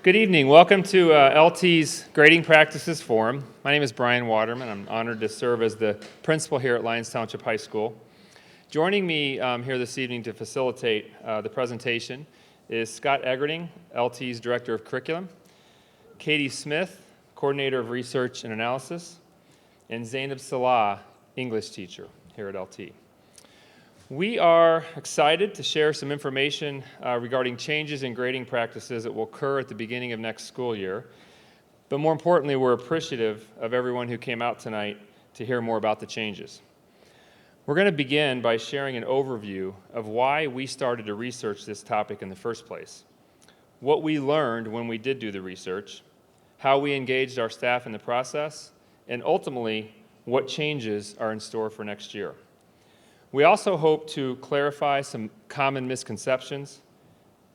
Good evening. Welcome to LT's Grading Practices Forum. My name is Brian Waterman. I'm honored to serve as the principal here at Lyons Township High School. Joining me here this evening to facilitate the presentation is Scott Eggerding, LT's Director of Curriculum, Katie Smith, Coordinator of Research and Analysis, and Zainab Salah, English teacher here at LT. We are excited to share some information regarding changes in grading practices that will occur at the beginning of next school year. But more importantly, we're appreciative of everyone who came out tonight to hear more about the changes. We're going to begin by sharing an overview of why we started to research this topic in the first place, what we learned when we did do the research, how we engaged our staff in the process, and ultimately, what changes are in store for next year. We also hope to clarify some common misconceptions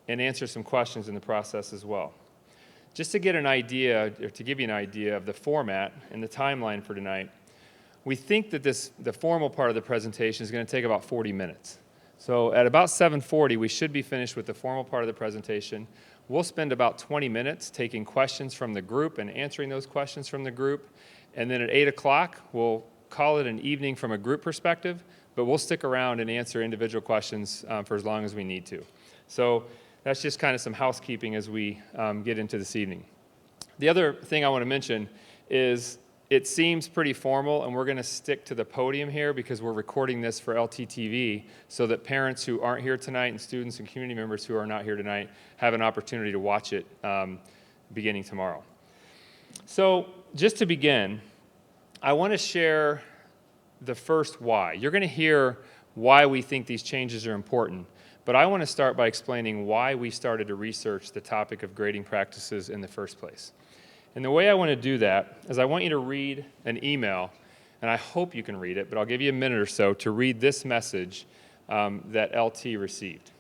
and answer some questions in the process as well. Just to get an idea, or to give you an idea of the format and the timeline for tonight, we think that the formal part of the presentation is going to take about 40 minutes. So at about 7:40, we should be finished with the formal part of the presentation. We'll spend about 20 minutes taking questions from the group and answering those questions from the group. And then at 8 o'clock, we'll call it an evening from a group perspective, but we'll stick around and answer individual questions for as long as we need to. So that's just kind of some housekeeping as we get into this evening. The other thing I want to mention is it seems pretty formal, and we're going to stick to the podium here because we're recording this for LTTV so that parents who aren't here tonight and students and community members who are not here tonight have an opportunity to watch it beginning tomorrow. So just to begin, I want to share the first why. You're going to hear why we think these changes are important, but I want to start by explaining why we started to research the topic of grading practices in the first place. And the way I want to do that is I want you to read an email, and I hope you can read it, but I'll give you a minute or so to read this message that LT received.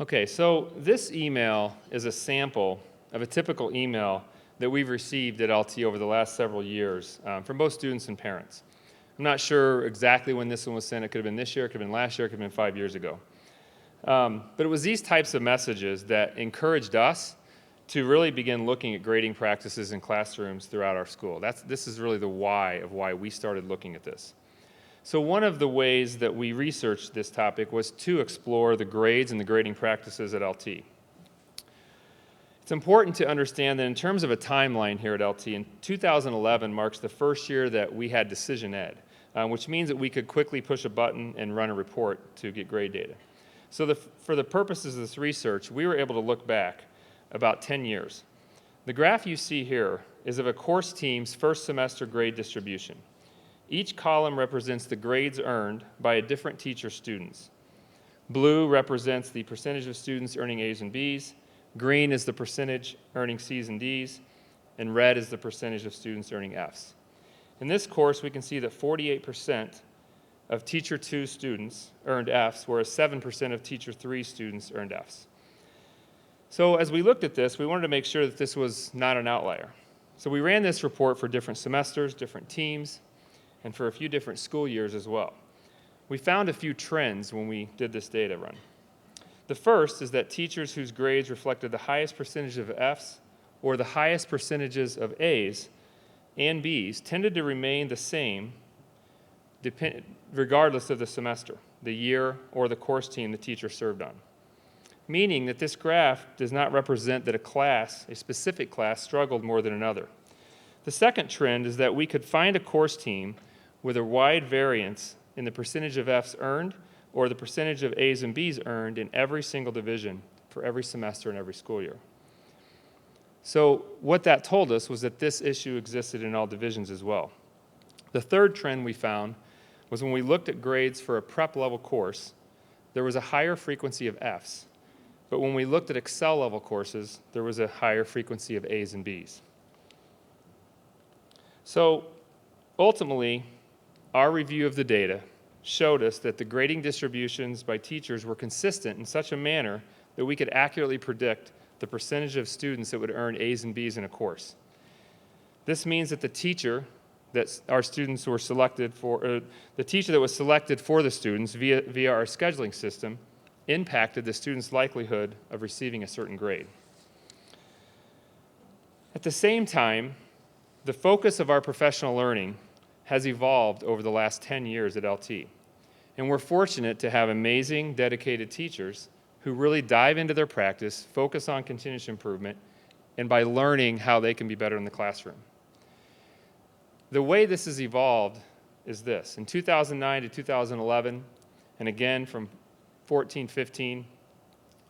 Okay, so this email is a sample of a typical email that we've received at LT over the last several years from both students and parents. I'm not sure exactly when this one was sent. It could have been this year, it could have been last year, it could have been 5 years ago. But it was these types of messages that encouraged us to really begin looking at grading practices in classrooms throughout our school. This is really the why of why we started looking at this. So one of the ways that we researched this topic was to explore the grades and the grading practices at LT. It's important to understand that in terms of a timeline here at LT, in 2011 marks the first year that we had Decision Ed, which means that we could quickly push a button and run a report to get grade data. So for the purposes of this research, we were able to look back about 10 years. The graph you see here is of a course team's first semester grade distribution. Each column represents the grades earned by a different teacher's students. Blue represents the percentage of students earning A's and B's, green is the percentage earning C's and D's, and red is the percentage of students earning F's. In this course, we can see that 48% of Teacher 2 students earned F's, whereas 7% of Teacher 3 students earned F's. So as we looked at this, we wanted to make sure that this was not an outlier. So we ran this report for different semesters, different teams, and for a few different school years as well. We found a few trends when we did this data run. The first is that teachers whose grades reflected the highest percentage of F's or the highest percentages of A's and B's tended to remain the same regardless of the semester, the year, or the course team the teacher served on. meaning that this graph does not represent that a specific class, struggled more than another. The second trend is that we could find a course team with a wide variance in the percentage of Fs earned or the percentage of As and Bs earned in every single division for every semester and every school year. So what that told us was that this issue existed in all divisions as well. The third trend we found was when we looked at grades for a prep level course, there was a higher frequency of Fs. But when we looked at Excel level courses, there was a higher frequency of As and Bs. So ultimately, our review of the data showed us that the grading distributions by teachers were consistent in such a manner that we could accurately predict the percentage of students that would earn As and Bs in a course. This means that the teacher that our students were selected for, the teacher that was selected for the students via our scheduling system impacted the student's likelihood of receiving a certain grade. At the same time, the focus of our professional learning has evolved over the last 10 years at LT. And we're fortunate to have amazing, dedicated teachers who really dive into their practice, focus on continuous improvement, and by learning how they can be better in the classroom. The way this has evolved is this. In 2009 to 2011, and again from 14-15,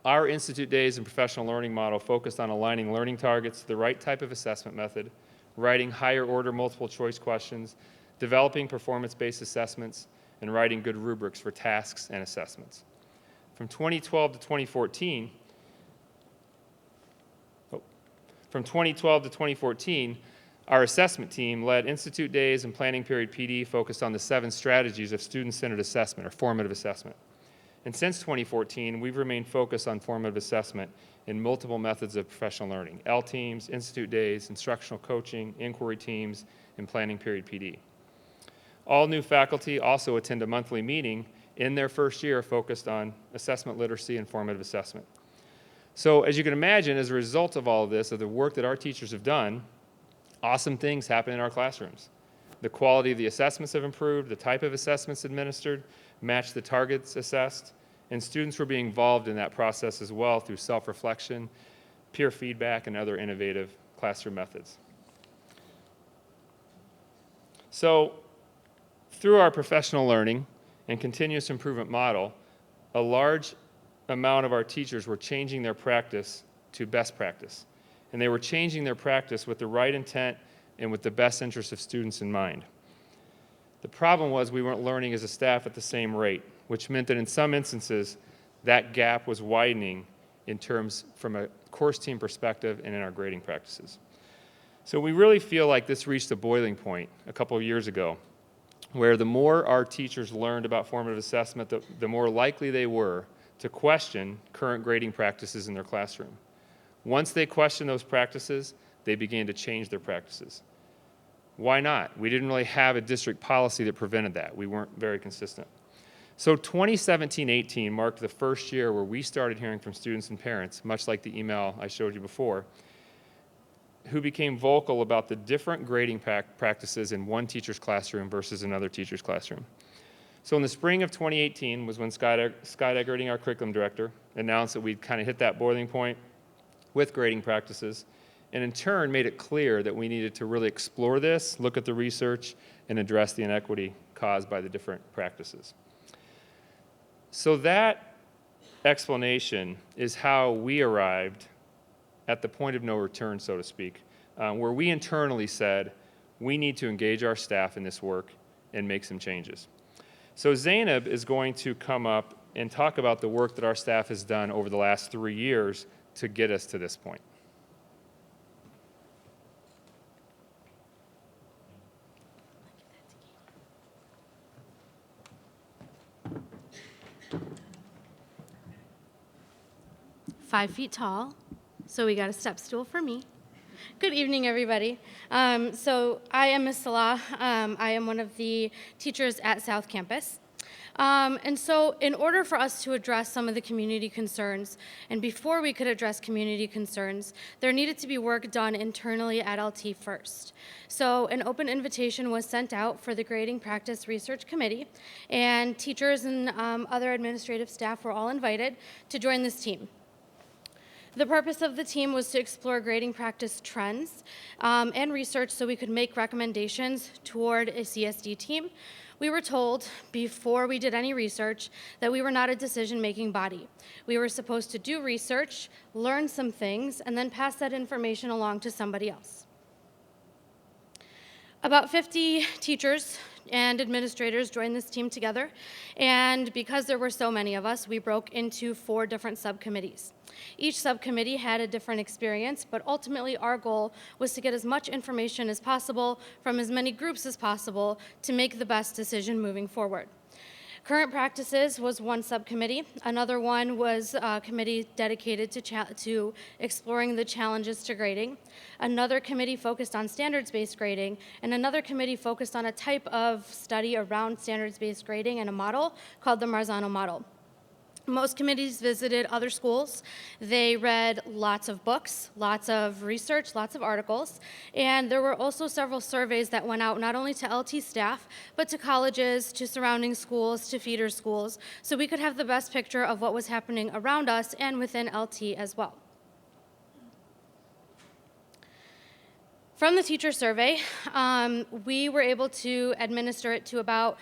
our Institute Days and Professional Learning model focused on aligning learning targets to the right type of assessment method, writing higher order multiple choice questions, developing performance-based assessments, and writing good rubrics for tasks and assessments. From 2012 to 2014, our assessment team led Institute Days and Planning Period PD focused on the 7 strategies of student-centered assessment, or formative assessment. And since 2014, we've remained focused on formative assessment in multiple methods of professional learning: L teams, Institute Days, instructional coaching, inquiry teams, and Planning Period PD. All new faculty also attend a monthly meeting in their first year focused on assessment literacy and formative assessment. So as you can imagine, as a result of all of this, of the work that our teachers have done, awesome things happen in our classrooms. The quality of the assessments have improved, the type of assessments administered matched the targets assessed, and students were being involved in that process as well through self-reflection, peer feedback, and other innovative classroom methods. So through our professional learning and continuous improvement model, a large amount of our teachers were changing their practice to best practice. And they were changing their practice with the right intent and with the best interest of students in mind. The problem was we weren't learning as a staff at the same rate, which meant that in some instances, that gap was widening in terms from a course team perspective and in our grading practices. So we really feel like this reached a boiling point a couple of years ago, where the more our teachers learned about formative assessment, the more likely they were to question current grading practices in their classroom. Once they questioned those practices, they began to change their practices. Why not? We didn't really have a district policy that prevented that. We weren't very consistent. So 2017-18 marked the first year where we started hearing from students and parents, much like the email I showed you before, who became vocal about the different grading practices in one teacher's classroom versus another teacher's classroom. So in the spring of 2018 was when Scott Eggerding, our curriculum director, announced that we'd kind of hit that boiling point with grading practices, and in turn made it clear that we needed to really explore this, look at the research, and address the inequity caused by the different practices. So that explanation is how we arrived at the point of no return, so to speak, where we internally said, we need to engage our staff in this work and make some changes. So Zainab is going to come up and talk about the work that our staff has done over the last 3 years to get us to this point. Five feet tall, so we got a step stool for me. Good evening, everybody. So I am Ms. Salah. I am one of the teachers at South Campus. And so in order for us to address some of the community concerns, and before we could address community concerns, there needed to be work done internally at LT first. So an open invitation was sent out for the Grading Practice Research Committee, and teachers and other administrative staff were all invited to join this team. The purpose of the team was to explore grading practice trends and research so we could make recommendations toward a CSD team. We were told before we did any research that we were not a decision-making body. We were supposed to do research, learn some things, and then pass that information along to somebody else. About 50 teachers and administrators joined this team together, and because there were so many of us, we broke into 4 different subcommittees. Each subcommittee had a different experience, but ultimately our goal was to get as much information as possible from as many groups as possible to make the best decision moving forward. Current practices was one subcommittee. Another one was a committee dedicated to exploring the challenges to grading. Another committee focused on standards-based grading, and another committee focused on a type of study around standards-based grading and a model called the Marzano model. Most committees visited other schools. They read lots of books, lots of research, lots of articles, and there were also several surveys that went out not only to LT staff, but to colleges, to surrounding schools, to feeder schools, so we could have the best picture of what was happening around us and within LT as well. From the teacher survey, we were able to administer it to about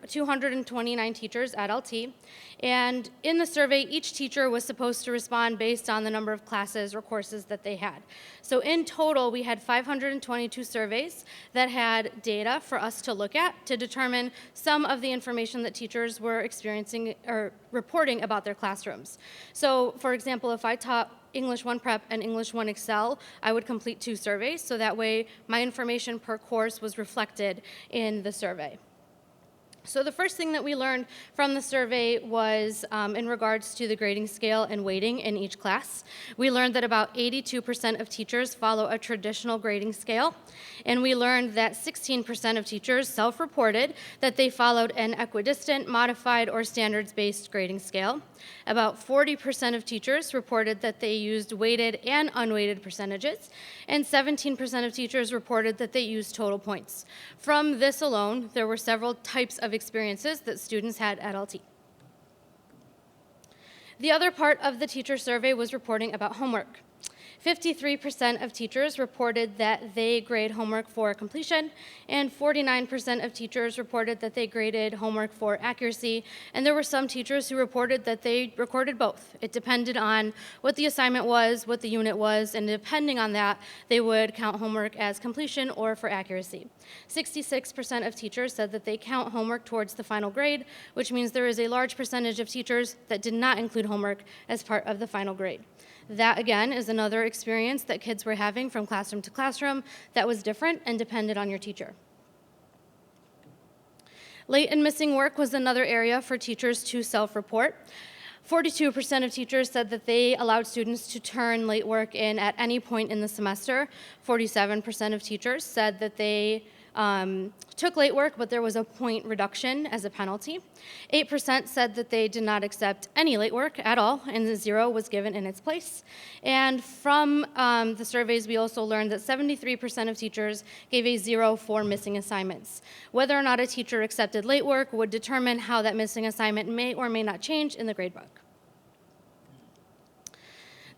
229 teachers at LT. And in the survey, each teacher was supposed to respond based on the number of classes or courses that they had. So in total, we had 522 surveys that had data for us to look at to determine some of the information that teachers were experiencing or reporting about their classrooms. So for example, if I taught English 1 Prep and English 1 Excel, I would complete 2 surveys, so that way my information per course was reflected in the survey. So the first thing that we learned from the survey was in regards to the grading scale and weighting in each class. We learned that about 82% of teachers follow a traditional grading scale, and we learned that 16% of teachers self-reported that they followed an equidistant, modified, or standards-based grading scale. About 40% of teachers reported that they used weighted and unweighted percentages, and 17% of teachers reported that they used total points. From this alone, there were several types of experiences that students had at LT. The other part of the teacher survey was reporting about homework. 53% of teachers reported that they grade homework for completion, and 49% of teachers reported that they graded homework for accuracy, and there were some teachers who reported that they recorded both. It depended on what the assignment was, what the unit was, and depending on that, they would count homework as completion or for accuracy. 66% of teachers said that they count homework towards the final grade, which means there is a large percentage of teachers that did not include homework as part of the final grade. That, again, is another experience that kids were having from classroom to classroom that was different and depended on your teacher. Late and missing work was another area for teachers to self-report. 42% of teachers said that they allowed students to turn late work in at any point in the semester. 47% of teachers said that they took late work, but there was a point reduction as a penalty. 8% said that they did not accept any late work at all, and the 0 was given in its place. And from the surveys, we also learned that 73% of teachers gave a 0 for missing assignments. Whether or not a teacher accepted late work would determine how that missing assignment may or may not change in the gradebook.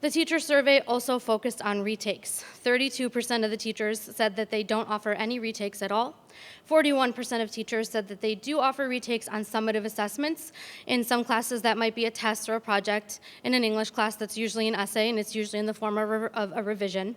The teacher survey also focused on retakes. 32% of the teachers said that they don't offer any retakes at all. 41% of teachers said that they do offer retakes on summative assessments. In some classes, that might be a test or a project. In an English class, that's usually an essay, and it's usually in the form of a revision.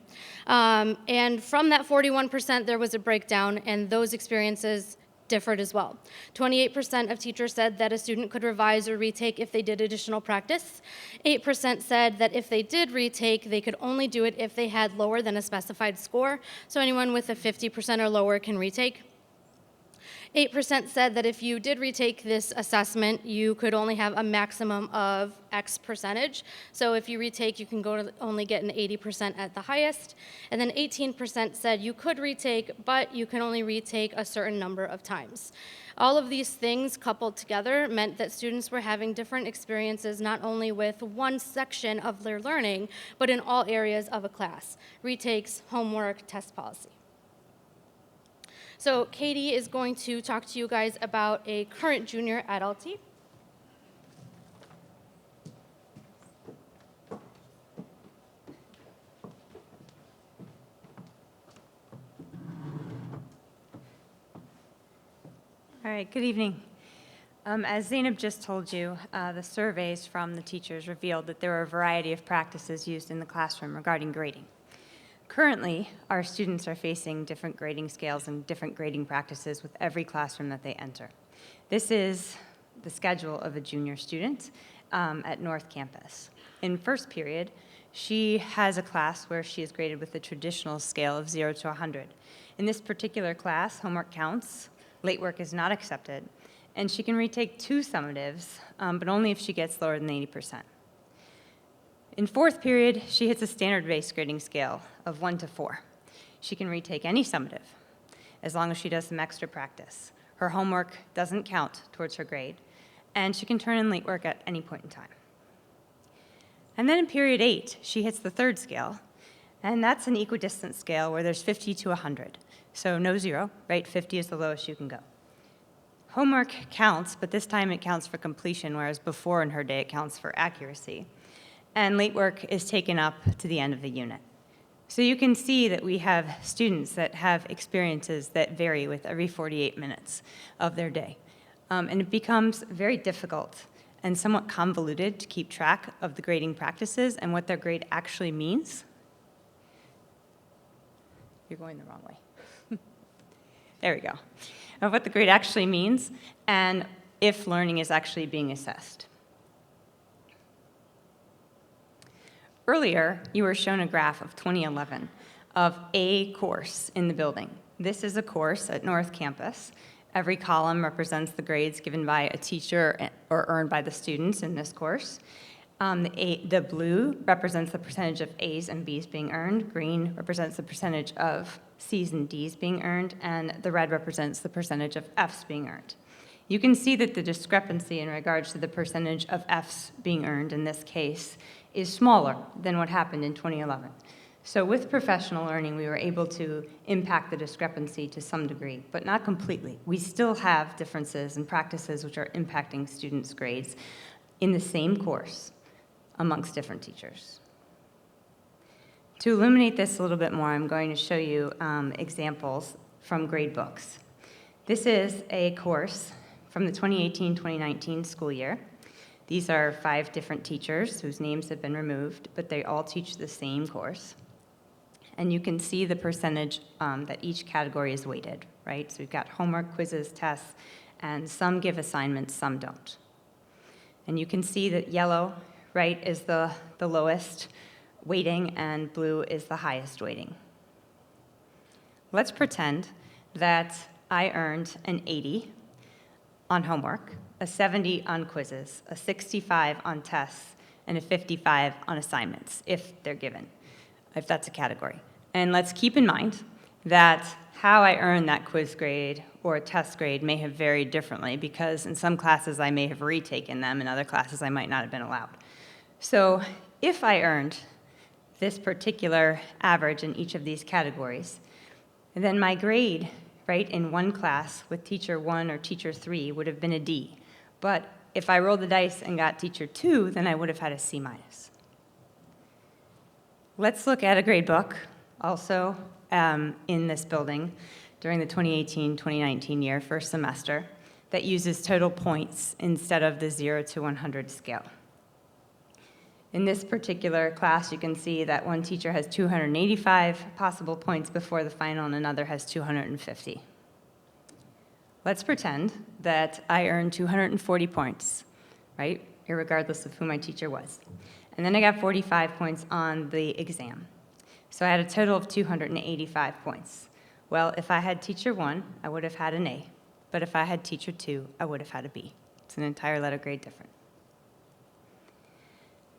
And from that 41%, there was a breakdown, and those experiences differed as well. 28% of teachers said that a student could revise or retake if they did additional practice. 8% said that if they did retake, they could only do it if they had lower than a specified score. So anyone with a 50% or lower can retake. 8% said that if you did retake this assessment, you could only have a maximum of X percentage. So if you retake, you can go to only get an 80% at the highest. And then 18% said you could retake, but you can only retake a certain number of times. All of these things coupled together meant that students were having different experiences not only with one section of their learning, but in all areas of a class: retakes, homework, test policy. So Katie is going to talk to you guys about a current junior at LT. All right, good evening. As Zainab just told you, the surveys from the teachers revealed that there are a variety of practices used in the classroom regarding grading. Currently, our students are facing different grading scales and different grading practices with every classroom that they enter. This is the schedule of a junior student at North Campus. In first period, she has a class where she is graded with the traditional scale of 0 to 100. In this particular class, homework counts, late work is not accepted, and she can retake 2 summatives, but only if she gets lower than 80%. In fourth period, she hits a standard-based grading scale of 1 to 4. She can retake any summative, as long as she does some extra practice. Her homework doesn't count towards her grade, and she can turn in late work at any point in time. And then in period 8, she hits the third scale, and that's an equidistant scale where there's 50 to 100. So no 0, right? 50 is the lowest you can go. Homework counts, but this time it counts for completion, whereas before in her day it counts for accuracy. And late work is taken up to the end of the unit. So you can see that we have students that have experiences that vary with every 48 minutes of their day. And it becomes very difficult and somewhat convoluted to keep track of the grading practices and what their grade actually means. You're going the wrong way. There we go. Of what the grade actually means and if learning is actually being assessed. Earlier, you were shown a graph of 2011 of a course in the building. This is a course at North Campus. Every column represents the grades given by a teacher or earned by the students in this course. The blue represents the percentage of A's and B's being earned. Green represents the percentage of C's and D's being earned, and the red represents the percentage of F's being earned. You can see that the discrepancy in regards to the percentage of F's being earned in this case is smaller than what happened in 2011. So with professional learning, we were able to impact the discrepancy to some degree, but not completely. We still have differences and practices which are impacting students' grades in the same course amongst different teachers. To illuminate this a little bit more, I'm going to show you examples from grade books. This is a course from the 2018-2019 school year. These are 5 different teachers whose names have been removed, but they all teach the same course. And you can see the percentage that each category is weighted, right? So we've got homework, quizzes, tests, and some give assignments, some don't. And you can see that yellow, right, is the lowest weighting, and blue is the highest weighting. Let's pretend that I earned an 80 on homework, a 70 on quizzes, a 65 on tests, and a 55 on assignments, if they're given, if that's a category. And let's keep in mind that how I earned that quiz grade or a test grade may have varied differently, because in some classes I may have retaken them, in other classes I might not have been allowed. So if I earned this particular average in each of these categories, then my grade, right, in one class with teacher 1 or teacher 3 would have been a D. But if I rolled the dice and got teacher 2, then I would have had a C-. Let's look at a grade book also in this building during the 2018-2019 year, first semester, that uses total points instead of the 0 to 100 scale. In this particular class, you can see that one teacher has 285 possible points before the final and another has 250. Let's pretend that I earned 240 points, right, irregardless of who my teacher was. And then I got 45 points on the exam. So I had a total of 285 points. Well, if I had teacher 1, I would have had an A. But if I had teacher 2, I would have had a B. It's an entire letter grade difference.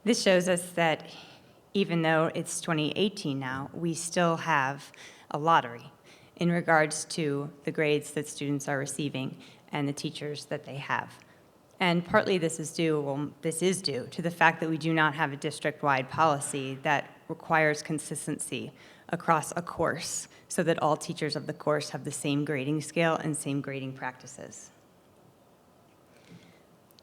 This shows us that even though it's 2018 now, we still have a lottery in regards to the grades that students are receiving and the teachers that they have. And partly this is due to the fact that we do not have a district-wide policy that requires consistency across a course so that all teachers of the course have the same grading scale and same grading practices.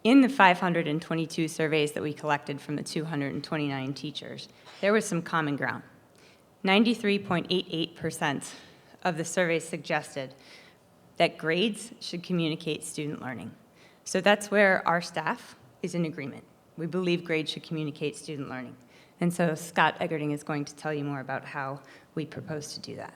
In the 522 surveys that we collected from the 229 teachers, there was some common ground. 93.88% of the surveys suggested that grades should communicate student learning. So that's where our staff is in agreement. We believe grades should communicate student learning. And so Scott Eggerding is going to tell you more about how we propose to do that.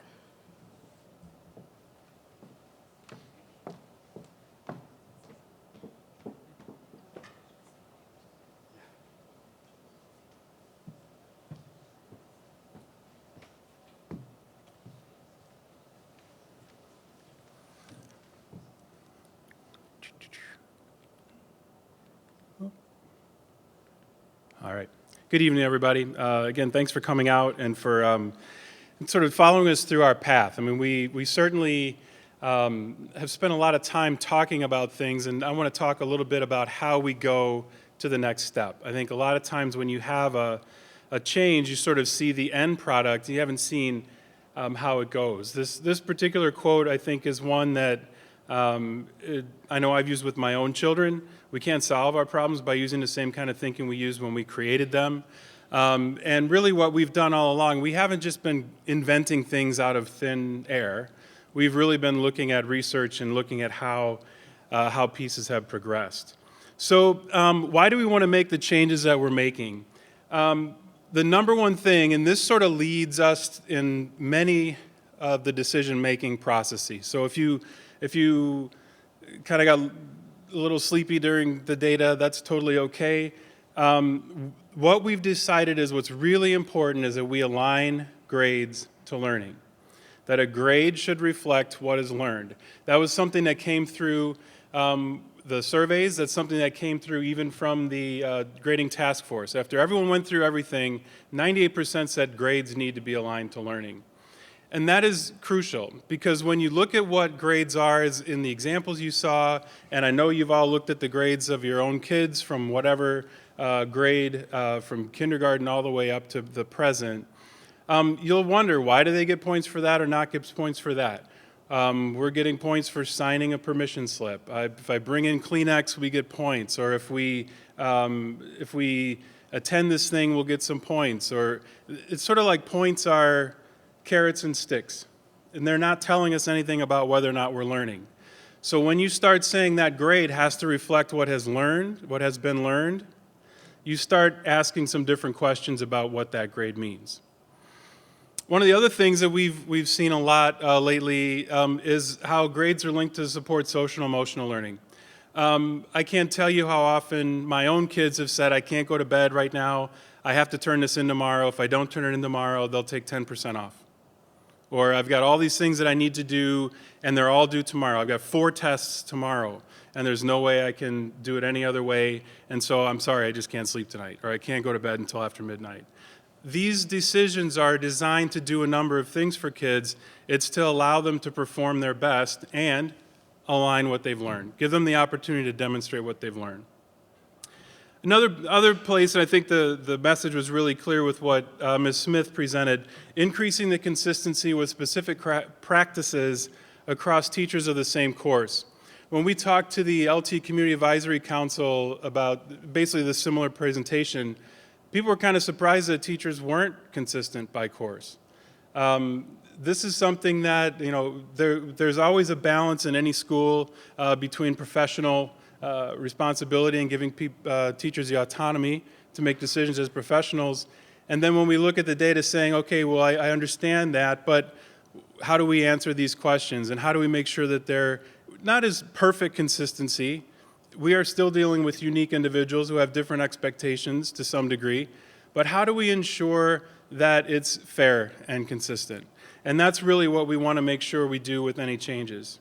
All right. Good evening, everybody. Again, thanks for coming out and for sort of following us through our path. I mean, we certainly have spent a lot of time talking about things, and I want to talk a little bit about how we go to the next step. I think a lot of times when you have a change, you sort of see the end product. You haven't seen how it goes. This particular quote, I think, is one that I know I've used with my own children. We can't solve our problems by using the same kind of thinking we used when we created them. And really what we've done all along, we haven't just been inventing things out of thin air. We've really been looking at research and looking at how pieces have progressed. So why do we want to make the changes that we're making? The number one thing, and this sort of leads us in many of the decision-making processes. So if you kind of got a little sleepy during the data, that's totally okay. What we've decided is what's really important is that we align grades to learning, that a grade should reflect what is learned. That was something that came through the surveys. That's something that came through even from the grading task force. After everyone went through everything, 98% said grades need to be aligned to learning. And that is crucial, because when you look at what grades are, as in the examples you saw, and I know you've all looked at the grades of your own kids from whatever grade, from kindergarten all the way up to the present, you'll wonder, why do they get points for that or not get points for that? We're getting points for signing a permission slip. If I bring in Kleenex, we get points. Or if we attend this thing, we'll get some points. Or it's sort of like points are carrots and sticks, and they're not telling us anything about whether or not we're learning. So when you start saying that grade has to reflect what has been learned, you start asking some different questions about what that grade means. One of the other things that we've seen a lot lately is how grades are linked to support social and emotional learning. I can't tell you how often my own kids have said, I can't go to bed right now, I have to turn this in tomorrow. If I don't turn it in tomorrow, they'll take 10% off. Or I've got all these things that I need to do, and they're all due tomorrow. I've got 4 tests tomorrow, and there's no way I can do it any other way, and so I'm sorry, I just can't sleep tonight, or I can't go to bed until after midnight. These decisions are designed to do a number of things for kids. It's to allow them to perform their best and align what they've learned. Give them the opportunity to demonstrate what they've learned. Other place, and I think the message was really clear with what Ms. Smith presented, increasing the consistency with specific practices across teachers of the same course. When we talked to the LT Community Advisory Council about basically this similar presentation, people were kind of surprised that teachers weren't consistent by course. This is something that, there's always a balance in any school between professional responsibility and giving teachers the autonomy to make decisions as professionals. And then when we look at the data saying, okay, well, I understand that, but how do we answer these questions? And how do we make sure that they're not as perfect consistency? We are still dealing with unique individuals who have different expectations to some degree, but how do we ensure that it's fair and consistent? And that's really what we want to make sure we do with any changes.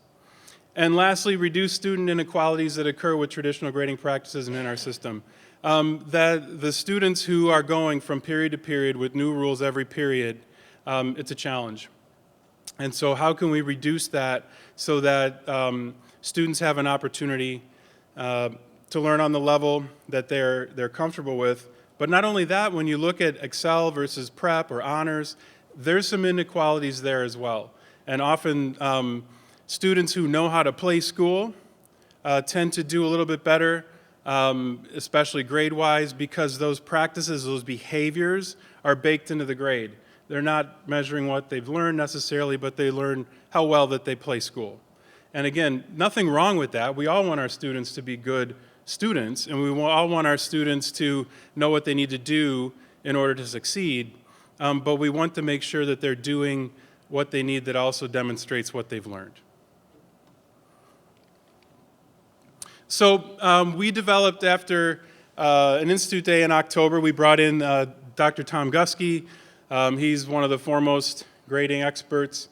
And lastly, reduce student inequalities that occur with traditional grading practices and in our system. That the students who are going from period to period with new rules every period, it's a challenge. And so how can we reduce that so that students have an opportunity to learn on the level that they're comfortable with? But not only that, when you look at Excel versus prep or honors, there's some inequalities there as well. And often students who know how to play school tend to do a little bit better, especially grade-wise, because those practices, those behaviors are baked into the grade. They're not measuring what they've learned necessarily, but they learn how well that they play school. And again, nothing wrong with that. We all want our students to be good students, and we all want our students to know what they need to do in order to succeed. But we want to make sure that they're doing what they need that also demonstrates what they've learned. So we developed after an Institute Day in October, we brought in Dr. Tom Gusky. He's one of the foremost grading experts.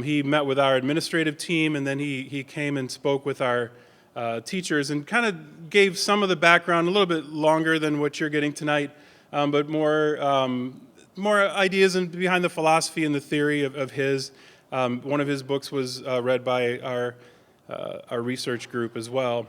He met with our administrative team, and then he came and spoke with our teachers and kind of gave some of the background, a little bit longer than what you're getting tonight, but more ideas behind the philosophy and the theory of his. One of his books was read by our research group as well.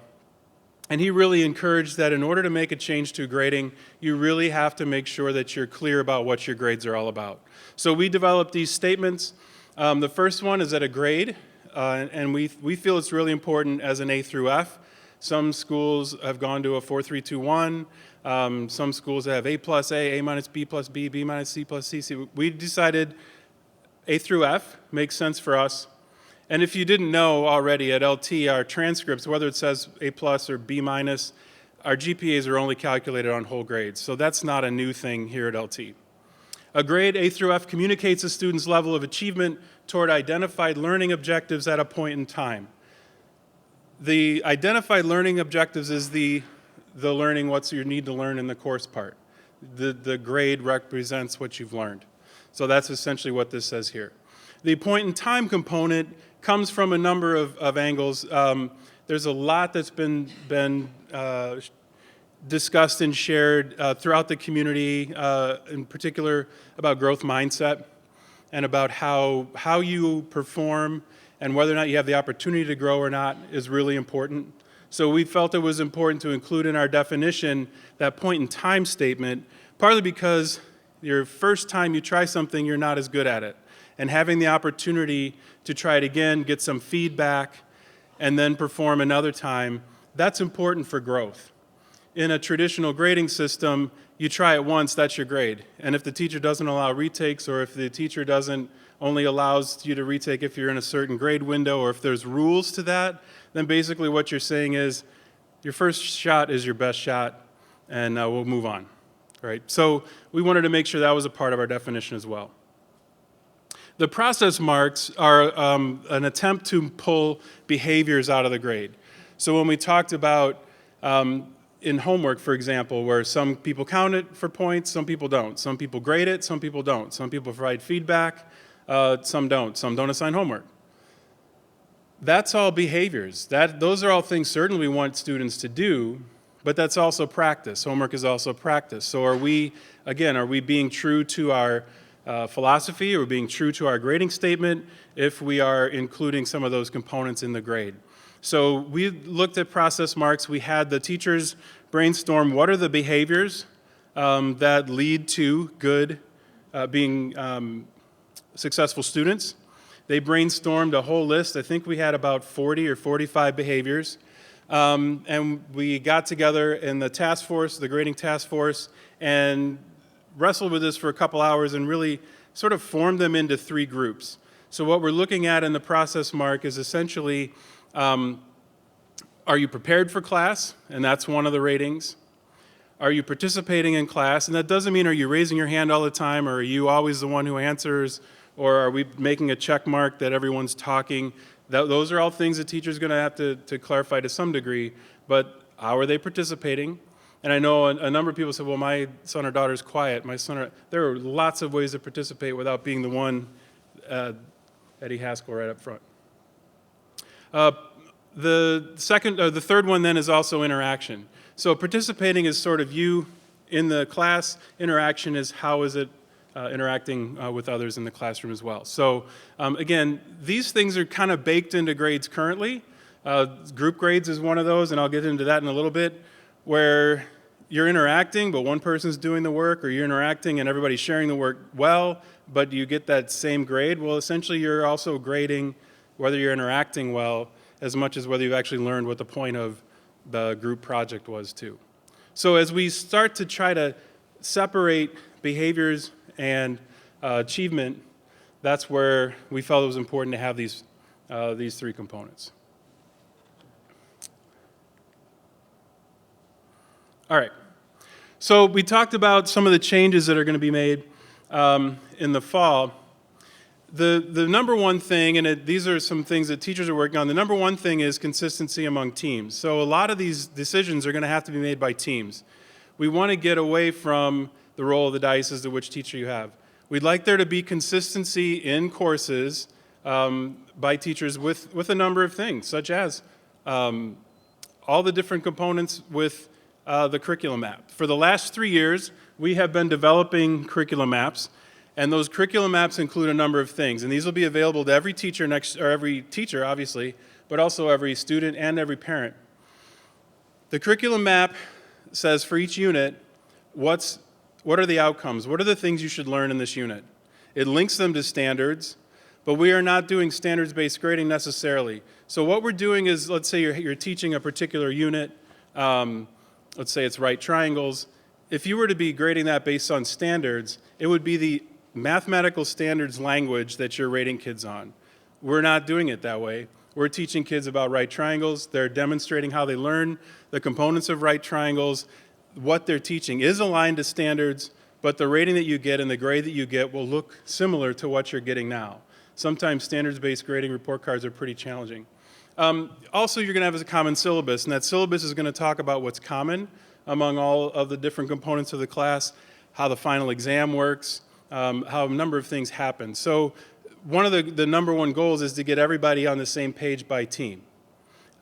And he really encouraged that in order to make a change to grading, you really have to make sure that you're clear about what your grades are all about. So we developed these statements. The first one is that a grade, and we feel it's really important as an A through F. Some schools have gone to a 4-3-2-1. Some schools have A plus A, A minus B plus B, B minus C plus C. We decided A through F makes sense for us. And if you didn't know already, at LT, our transcripts, whether it says A plus or B minus, our GPAs are only calculated on whole grades. So that's not a new thing here at LT. A grade, A through F, communicates a student's level of achievement toward identified learning objectives at a point in time. The identified learning objectives is the learning what you need to learn in the course part. The grade represents what you've learned. So that's essentially what this says here. The point in time component comes from a number of angles. There's a lot that's been discussed and shared throughout the community, in particular about growth mindset and about how you perform and whether or not you have the opportunity to grow or not is really important. So we felt it was important to include in our definition that point in time statement, partly because your first time you try something, you're not as good at it. And having the opportunity to try it again, get some feedback, and then perform another time, that's important for growth. In a traditional grading system, you try it once, that's your grade. And if the teacher doesn't allow retakes, or if the teacher only allows you to retake if you're in a certain grade window, or if there's rules to that, then basically what you're saying is your first shot is your best shot, and we'll move on. Right? So we wanted to make sure that was a part of our definition as well. The process marks are an attempt to pull behaviors out of the grade. So when we talked about in homework, for example, where some people count it for points, some people don't. Some people grade it, some people don't. Some people provide feedback, some don't. Some don't assign homework. That's all behaviors. Those are all things certainly we want students to do, but that's also practice. Homework is also practice. So are we being true to our philosophy, or being true to our grading statement if we are including some of those components in the grade? So we looked at process marks. We had the teachers brainstorm what are the behaviors that lead to good being successful students. They brainstormed a whole list. I think we had about 40 or 45 behaviors. And we got together in the task force, the grading task force, and wrestled with this for a couple hours and really sort of formed them into 3 groups. So what we're looking at in the process mark is essentially, are you prepared for class? And that's one of the ratings. Are you participating in class? And that doesn't mean are you raising your hand all the time, or are you always the one who answers, or are we making a check mark that everyone's talking? Those are all things the teacher's going to have to clarify to some degree, but how are they participating? And I know a number of people say, well, my son or daughter's quiet. There are lots of ways to participate without being the one, Eddie Haskell right up front. The third one then is also interaction. So participating is sort of you in the class. Interaction is how is it interacting with others in the classroom as well. So again, these things are kind of baked into grades currently. Group grades is one of those, and I'll get into that in a little bit, where you're interacting, but one person's doing the work, or you're interacting and everybody's sharing the work well, but you get that same grade. Well, essentially, you're also grading whether you're interacting well as much as whether you've actually learned what the point of the group project was, too. So as we start to try to separate behaviors and achievement, that's where we felt it was important to have these 3 components. All right. So we talked about some of the changes that are going to be made in the fall. The number one thing, and these are some things that teachers are working on, the number one thing is consistency among teams. So a lot of these decisions are going to have to be made by teams. We want to get away from the roll of the dice as to which teacher you have. We'd like there to be consistency in courses by teachers with a number of things, such as all the different components with the curriculum map. For the last 3 years, we have been developing curriculum maps, and those curriculum maps include a number of things. And these will be available to every teacher every teacher, obviously, but also every student and every parent. The curriculum map says for each unit, what are the outcomes? What are the things you should learn in this unit? It links them to standards, but we are not doing standards-based grading necessarily. So what we're doing is, let's say you're teaching a particular unit, let's say it's right triangles. If you were to be grading that based on standards, it would be the mathematical standards language that you're rating kids on. We're not doing it that way. We're teaching kids about right triangles. They're demonstrating how they learn the components of right triangles. What they're teaching is aligned to standards, but the rating that you get and the grade that you get will look similar to what you're getting now. Sometimes standards-based grading report cards are pretty challenging. Also, you're going to have a common syllabus, and that syllabus is going to talk about what's common among all of the different components of the class, how the final exam works, how a number of things happen. So one of the number one goals is to get everybody on the same page by team.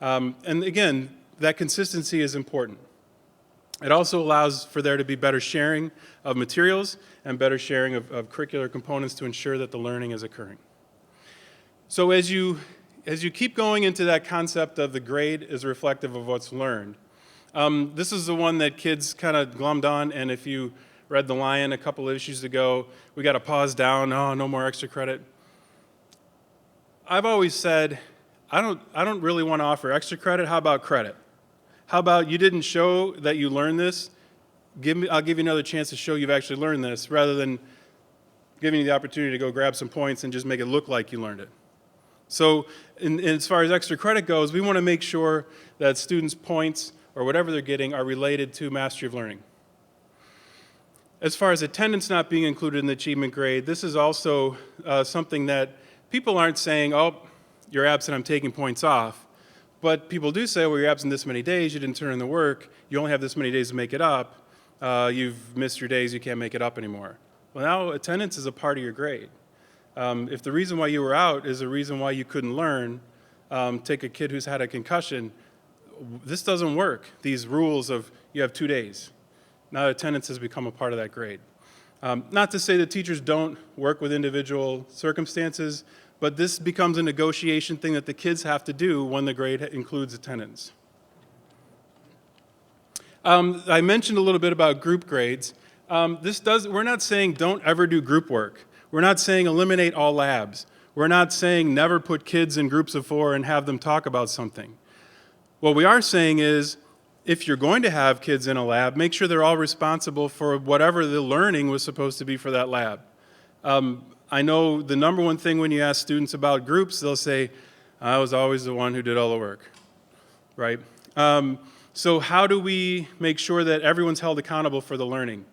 And again, that consistency is important. It also allows for there to be better sharing of materials and better sharing of curricular components to ensure that the learning is occurring. So as you keep going into that concept of the grade is reflective of what's learned, this is the one that kids kind of glummed on, and if you read The Lion a couple of issues ago, we got to pause down, oh, no more extra credit. I've always said, I don't really want to offer extra credit. How about credit? How about you didn't show that you learned this? I'll give you another chance to show you've actually learned this, rather than giving you the opportunity to go grab some points and just make it look like you learned it. So as far as extra credit goes, we want to make sure that students' points or whatever they're getting are related to mastery of learning. As far as attendance not being included in the achievement grade, this is also something that people aren't saying, oh, you're absent, I'm taking points off. But people do say, well, you're absent this many days, you didn't turn in the work, you only have this many days to make it up, you've missed your days, you can't make it up anymore. Well, now attendance is a part of your grade. If the reason why you were out is the reason why you couldn't learn, take a kid who's had a concussion, this doesn't work, these rules of you have 2 days. Now attendance has become a part of that grade. Not to say that teachers don't work with individual circumstances, but this becomes a negotiation thing that the kids have to do when the grade includes attendance. I mentioned a little bit about group grades. We're not saying don't ever do group work. We're not saying eliminate all labs. We're not saying never put kids in groups of 4 and have them talk about something. What we are saying is, if you're going to have kids in a lab, make sure they're all responsible for whatever the learning was supposed to be for that lab. I know the number one thing when you ask students about groups, they'll say, I was always the one who did all the work, right? So how do we make sure that everyone's held accountable for the learning?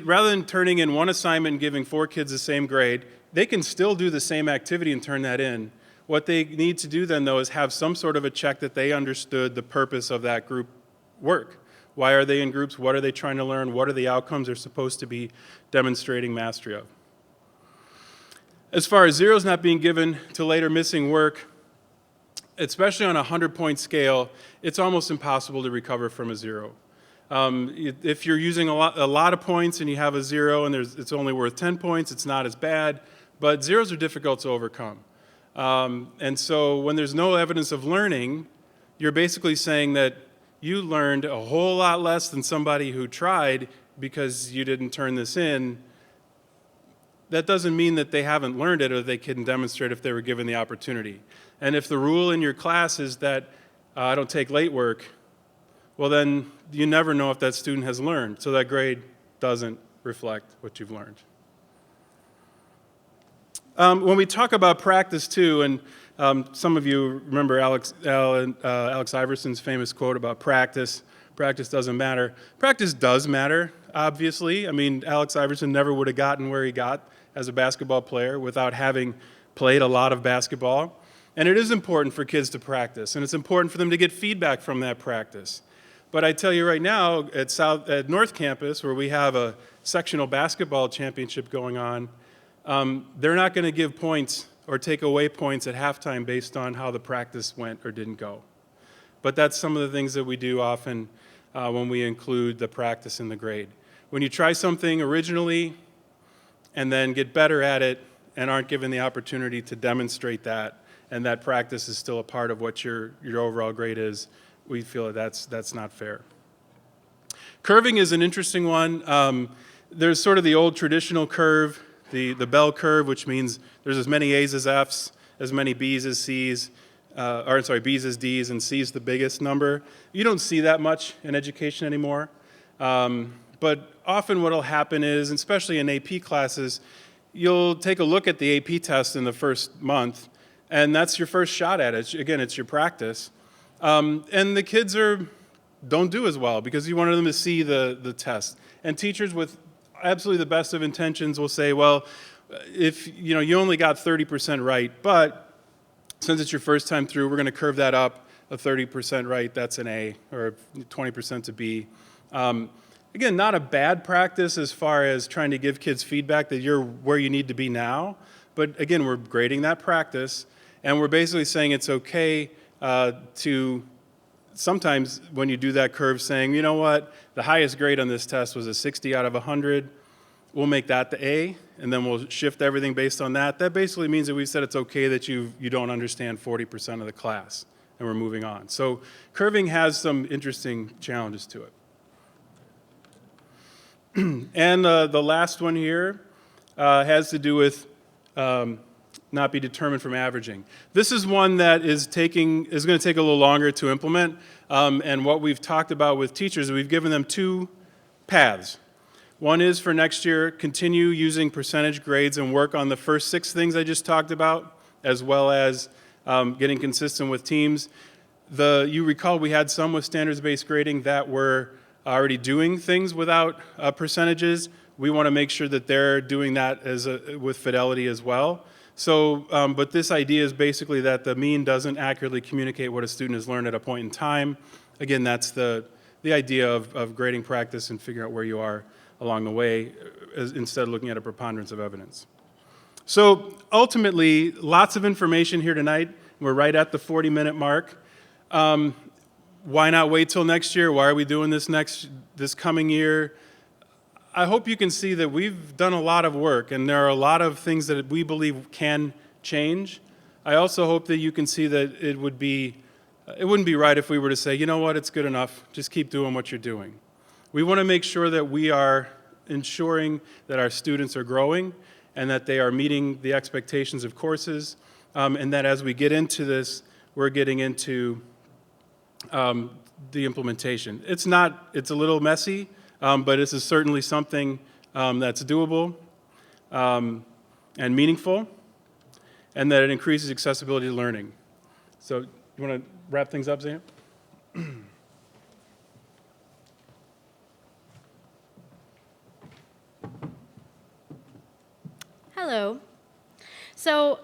Rather than turning in one assignment and giving 4 kids the same grade, they can still do the same activity and turn that in. What they need to do then, though, is have some sort of a check that they understood the purpose of that group work. Why are they in groups? What are they trying to learn? What are the outcomes they're supposed to be demonstrating mastery of? As far as zeros not being given to later missing work, especially on a 100-point scale, it's almost impossible to recover from a 0. If you're using a lot of points and you have a 0 and it's only worth 10 points, it's not as bad, but zeros are difficult to overcome. And so when there's no evidence of learning, you're basically saying that you learned a whole lot less than somebody who tried because you didn't turn this in. That doesn't mean that they haven't learned it or they couldn't demonstrate if they were given the opportunity. And if the rule in your class is that I don't take late work, well then you never know if that student has learned, so that grade doesn't reflect what you've learned. When we talk about practice too, and some of you remember Alex Iverson's famous quote about practice. practice doesn't matter. Practice does matter, obviously. I mean, Alex Iverson never would have gotten where he got as a basketball player without having played a lot of basketball. And it is important for kids to practice, and it's important for them to get feedback from that practice. But I tell you right now, at North Campus, where we have a sectional basketball championship going on, they're not going to give points or take away points at halftime based on how the practice went or didn't go. But that's some of the things that we do often when we include the practice in the grade. When you try something originally and then get better at it and aren't given the opportunity to demonstrate that, and that practice is still a part of what your overall grade is, we feel that's not fair. Curving is an interesting one. There's sort of the old traditional curve, the bell curve, which means there's as many A's as F's, as many B's as C's, B's as D's, and C's the biggest number. You don't see that much in education anymore. But often what will happen is, especially in AP classes, you'll take a look at the AP test in the first month, and that's your first shot at it. Again, it's your practice. And the kids don't do as well because you wanted them to see the test. And teachers with absolutely the best of intentions will say, well, if you only got 30% right, but since it's your first time through, we're going to curve that up. A 30% right, that's an A, or 20% a B. Again, not a bad practice as far as trying to give kids feedback that you're where you need to be now. But again, we're grading that practice, and we're basically saying it's okay to sometimes when you do that curve saying, you know what, the highest grade on this test was a 60 out of 100. We'll make that the A, and then we'll shift everything based on that. That basically means that we've said it's okay that you don't understand 40% of the class, and we're moving on. So curving has some interesting challenges to it. And the last one here has to do with not be determined from averaging. This is one that is going to take a little longer to implement. And what we've talked about with teachers, we've given them two paths. One is for next year, continue using percentage grades and work on the first 6 things I just talked about, as well as getting consistent with teams. You recall we had some with standards-based grading that were already doing things without percentages. We want to make sure that they're doing that with fidelity as well. So, but this idea is basically that the mean doesn't accurately communicate what a student has learned at a point in time. Again, that's the idea of grading practice and figuring out where you are along the way, instead of looking at a preponderance of evidence. So ultimately, lots of information here tonight. We're right at the 40-minute mark. Why not wait till next year? Why are we doing this coming year? I hope you can see that we've done a lot of work, and there are a lot of things that we believe can change. I also hope that you can see that it wouldn't be right if we were to say, you know what, it's good enough, just keep doing what you're doing. We want to make sure that we are ensuring that our students are growing and that they are meeting the expectations of courses, and that as we get into this, we're getting into the implementation. It's a little messy, but this is certainly something that's doable and meaningful, and that it increases accessibility to learning. So you want to wrap things up, Zan? Hello. So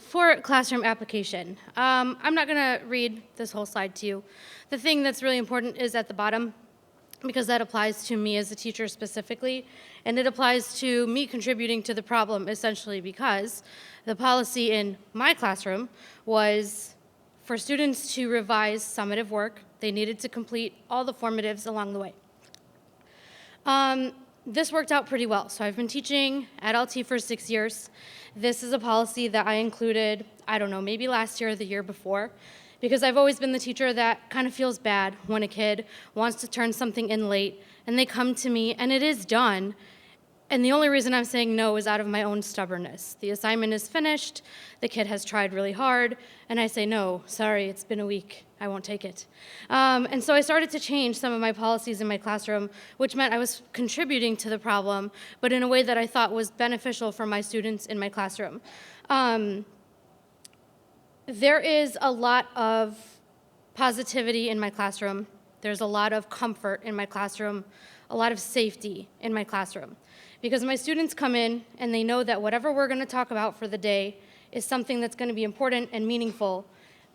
for classroom application, I'm not going to read this whole slide to you. The thing that's really important is at the bottom, because that applies to me as a teacher specifically, and it applies to me contributing to the problem essentially because the policy in my classroom was for students to revise summative work. They needed to complete all the formatives along the way. This worked out pretty well. So I've been teaching at LT for 6 years. This is a policy that I included, I don't know, maybe last year or the year before, because I've always been the teacher that kind of feels bad when a kid wants to turn something in late and they come to me and it is done. And the only reason I'm saying no is out of my own stubbornness. The assignment is finished, the kid has tried really hard, and I say, no, sorry, it's been a week, I won't take it. And so I started to change some of my policies in my classroom, which meant I was contributing to the problem, but in a way that I thought was beneficial for my students in my classroom. There is a lot of positivity in my classroom. There's a lot of comfort in my classroom, a lot of safety in my classroom. Because my students come in and they know that whatever we're going to talk about for the day is something that's going to be important and meaningful.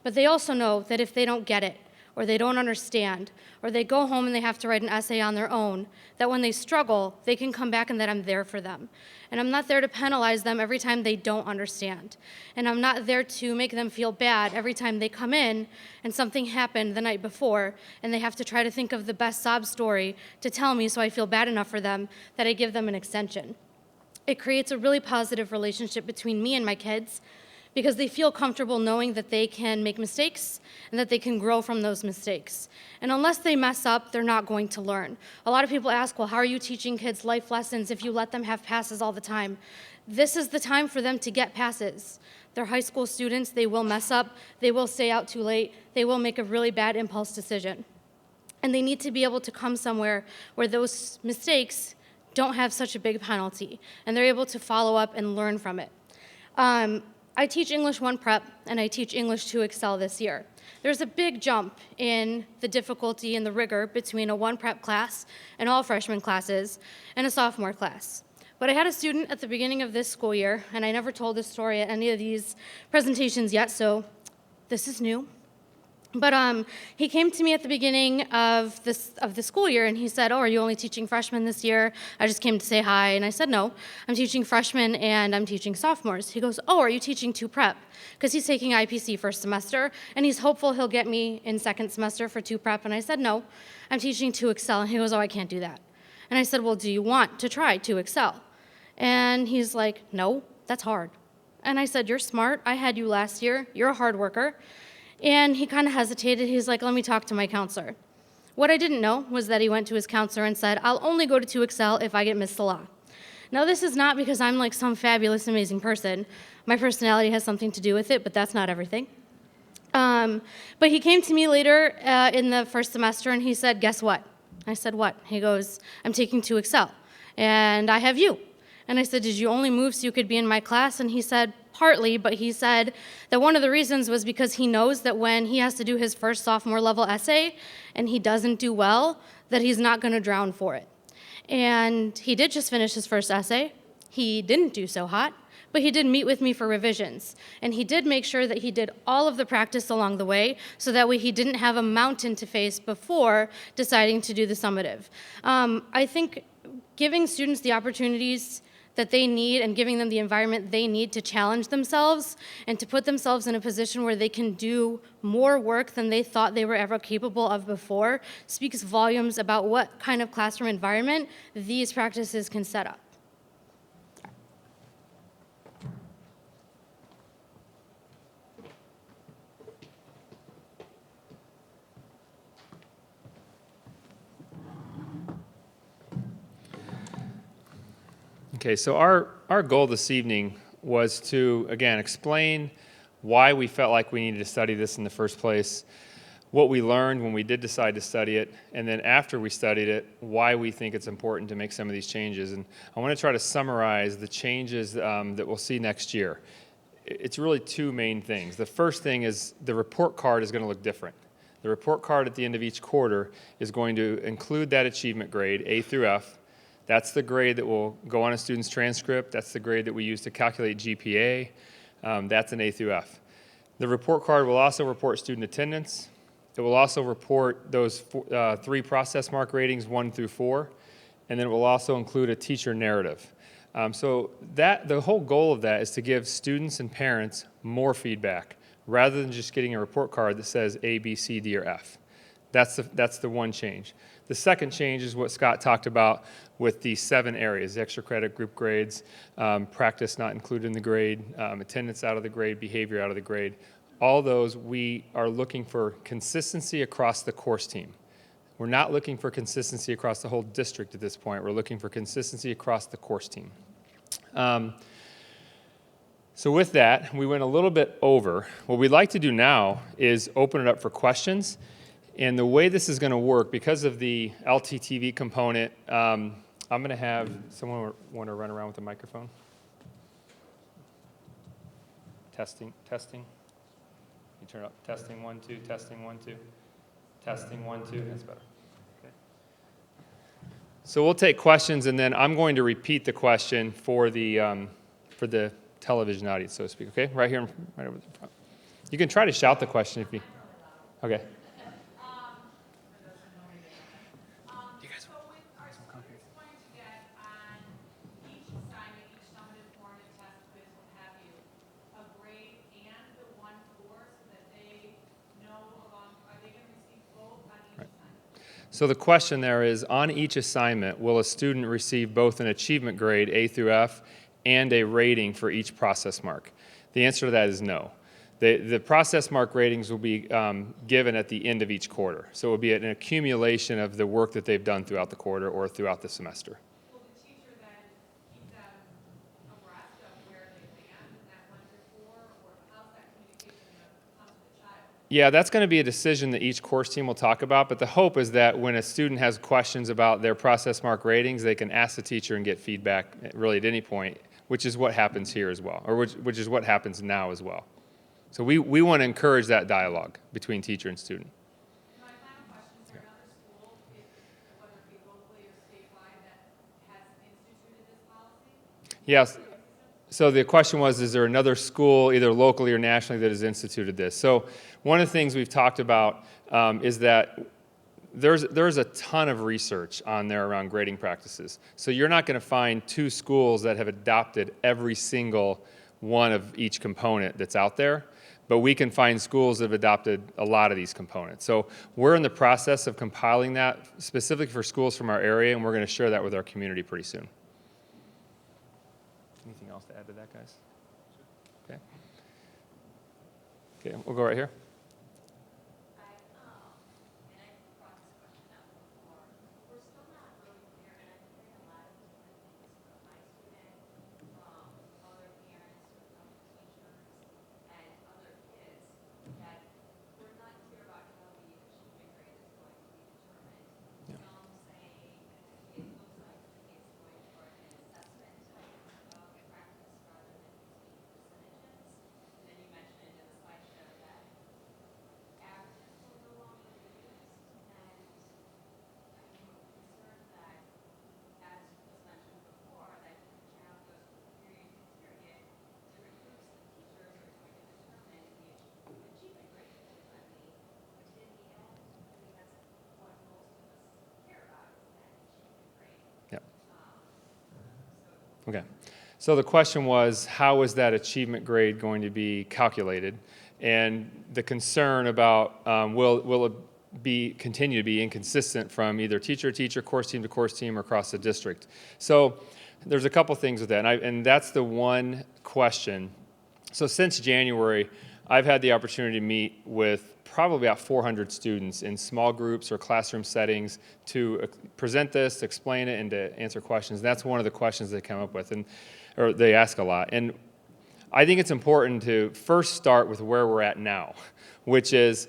But they also know that if they don't get it, or they don't understand, or they go home and they have to write an essay on their own, that when they struggle, they can come back and that I'm there for them. And I'm not there to penalize them every time they don't understand. And I'm not there to make them feel bad every time they come in and something happened the night before and they have to try to think of the best sob story to tell me so I feel bad enough for them that I give them an extension. It creates a really positive relationship between me and my kids because they feel comfortable knowing that they can make mistakes and that they can grow from those mistakes. And unless they mess up, they're not going to learn. A lot of people ask, well, how are you teaching kids life lessons if you let them have passes all the time? This is the time for them to get passes. They're high school students, they will mess up, they will stay out too late, they will make a really bad impulse decision. And they need to be able to come somewhere where those mistakes don't have such a big penalty, and they're able to follow up and learn from it. I teach English 1 Prep, and I teach English 2 Excel this year. There's a big jump in the difficulty and the rigor between a 1 Prep class and all freshman classes and a sophomore class. But I had a student at the beginning of this school year, and I never told this story at any of these presentations yet, so this is new. But he came to me at the beginning of the school year, and he said, "Oh, are you only teaching freshmen this year? I just came to say hi." And I said, "No, I'm teaching freshmen and I'm teaching sophomores." He goes, "Oh, are you teaching 2 Prep?" Because he's taking IPC first semester, and he's hopeful he'll get me in second semester for 2 Prep. And I said, "No, I'm teaching 2 Excel." And he goes, "Oh, I can't do that." And I said, "Well, do you want to try 2 Excel?" And he's like, "No, that's hard." And I said, "You're smart. I had you last year. You're a hard worker." And he kind of hesitated. He's like, "Let me talk to my counselor." What I didn't know was that he went to his counselor and said, "I'll only go to 2 Excel if I get Miss Salah." Now, this is not because I'm like some fabulous, amazing person. My personality has something to do with it, but that's not everything. But he came to me later in the first semester and he said, "Guess what?" I said, "What?" He goes, "I'm taking 2 Excel, and I have you." And I said, "Did you only move so you could be in my class?" And he said, "Partly," but he said that one of the reasons was because he knows that when he has to do his first sophomore level essay and he doesn't do well, that he's not going to drown for it. And he did just finish his first essay. He didn't do so hot, but he did meet with me for revisions. And he did make sure that he did all of the practice along the way so that way he didn't have a mountain to face before deciding to do the summative. I think giving students the opportunities that they need and giving them the environment they need to challenge themselves and to put themselves in a position where they can do more work than they thought they were ever capable of before speaks volumes about what kind of classroom environment these practices can set up. Okay, so our goal this evening was to, again, explain why we felt like we needed to study this in the first place, what we learned when we did decide to study it, and then after we studied it, why we think it's important to make some of these changes. And I want to try to summarize the changes that we'll see next year. It's really 2 main things. The first thing is the report card is going to look different. The report card at the end of each quarter is going to include that achievement grade, A through F. That's the grade that will go on a student's transcript. That's the grade that we use to calculate GPA. That's an A through F. The report card will also report student attendance. It will also report those 3 process mark ratings, 1 through 4. And then it will also include a teacher narrative. So the whole goal of that is to give students and parents more feedback rather than just getting a report card that says A, B, C, D, or F. That's the one change. The second change is what Scott talked about with the 7 areas: extra credit, group grades, practice not included in the grade, attendance out of the grade, behavior out of the grade. All those, we are looking for consistency across the course team. We're not looking for consistency across the whole district at this point. We're looking for consistency across the course team. So with that, we went a little bit over. What we'd like to do now is open it up for questions. And the way this is going to work, because of the LTTV component, I'm going to have someone want to run around with a microphone. Testing. You turn up. Testing 1 2. Testing 1 2. Testing 1, 2. That's better. Okay. So we'll take questions, and then I'm going to repeat the question for the television audience, so to speak. Okay, right here, right over the front. You can try to shout the question if you. Okay. So with our students going to get on each assignment, each summative form and test quiz, what have you, a grade and the one course that they know along, are they going to receive both on each assignment? So the question there is, on each assignment, will a student receive both an achievement grade, A through F, and a rating for each process mark? The answer to that is no. The process mark ratings will be given at the end of each quarter. So it will be an accumulation of the work that they've done throughout the quarter or throughout the semester. Will the teacher then keep them abreast of where they land in that 1 through 4, or how's that communication going to come to the child? Yeah, that's going to be a decision that each course team will talk about, but the hope is that when a student has questions about their process mark ratings, they can ask the teacher and get feedback really at any point, which is what happens here as well, or which is what happens now as well. So we want to encourage that dialogue between teacher and student. My final question, is there another school, whether it be locally or statewide, that has instituted this policy? Yes. So the question was, is there another school, either locally or nationally, that has instituted this? So one of the things we've talked about is that there's a ton of research on there around grading practices. So you're not going to find 2 schools that have adopted every single one of each component that's out there, but we can find schools that have adopted a lot of these components. So we're in the process of compiling that specifically for schools from our area, and we're going to share that with our community pretty soon. Anything else to add to that, guys? Okay. Okay, we'll go right here. Okay. So the question was, how is that achievement grade going to be calculated? And the concern about will it continue to be inconsistent from either teacher to teacher, course team to course team, or across the district? So there's a couple things with that, and that's the one question. So since January, I've had the opportunity to meet with probably about 400 students in small groups or classroom settings to present this, to explain it, and to answer questions. That's one of the questions they come up with, or they ask a lot. And I think it's important to first start with where we're at now, which is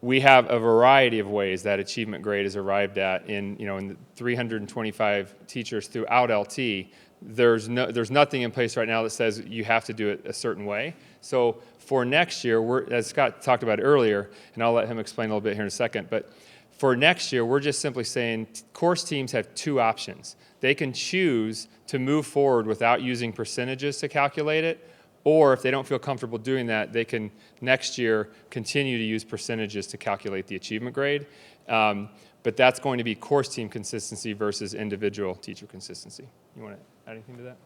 we have a variety of ways that achievement grade is arrived at in the 325 teachers throughout LT. There's nothing in place right now that says you have to do it a certain way. So for next year, as Scott talked about earlier, and I'll let him explain a little bit here in a second, but for next year, we're just simply saying course teams have 2 options. They can choose to move forward without using percentages to calculate it, or if they don't feel comfortable doing that, they can next year continue to use percentages to calculate the achievement grade. But that's going to be course team consistency versus individual teacher consistency. You want to add anything to that?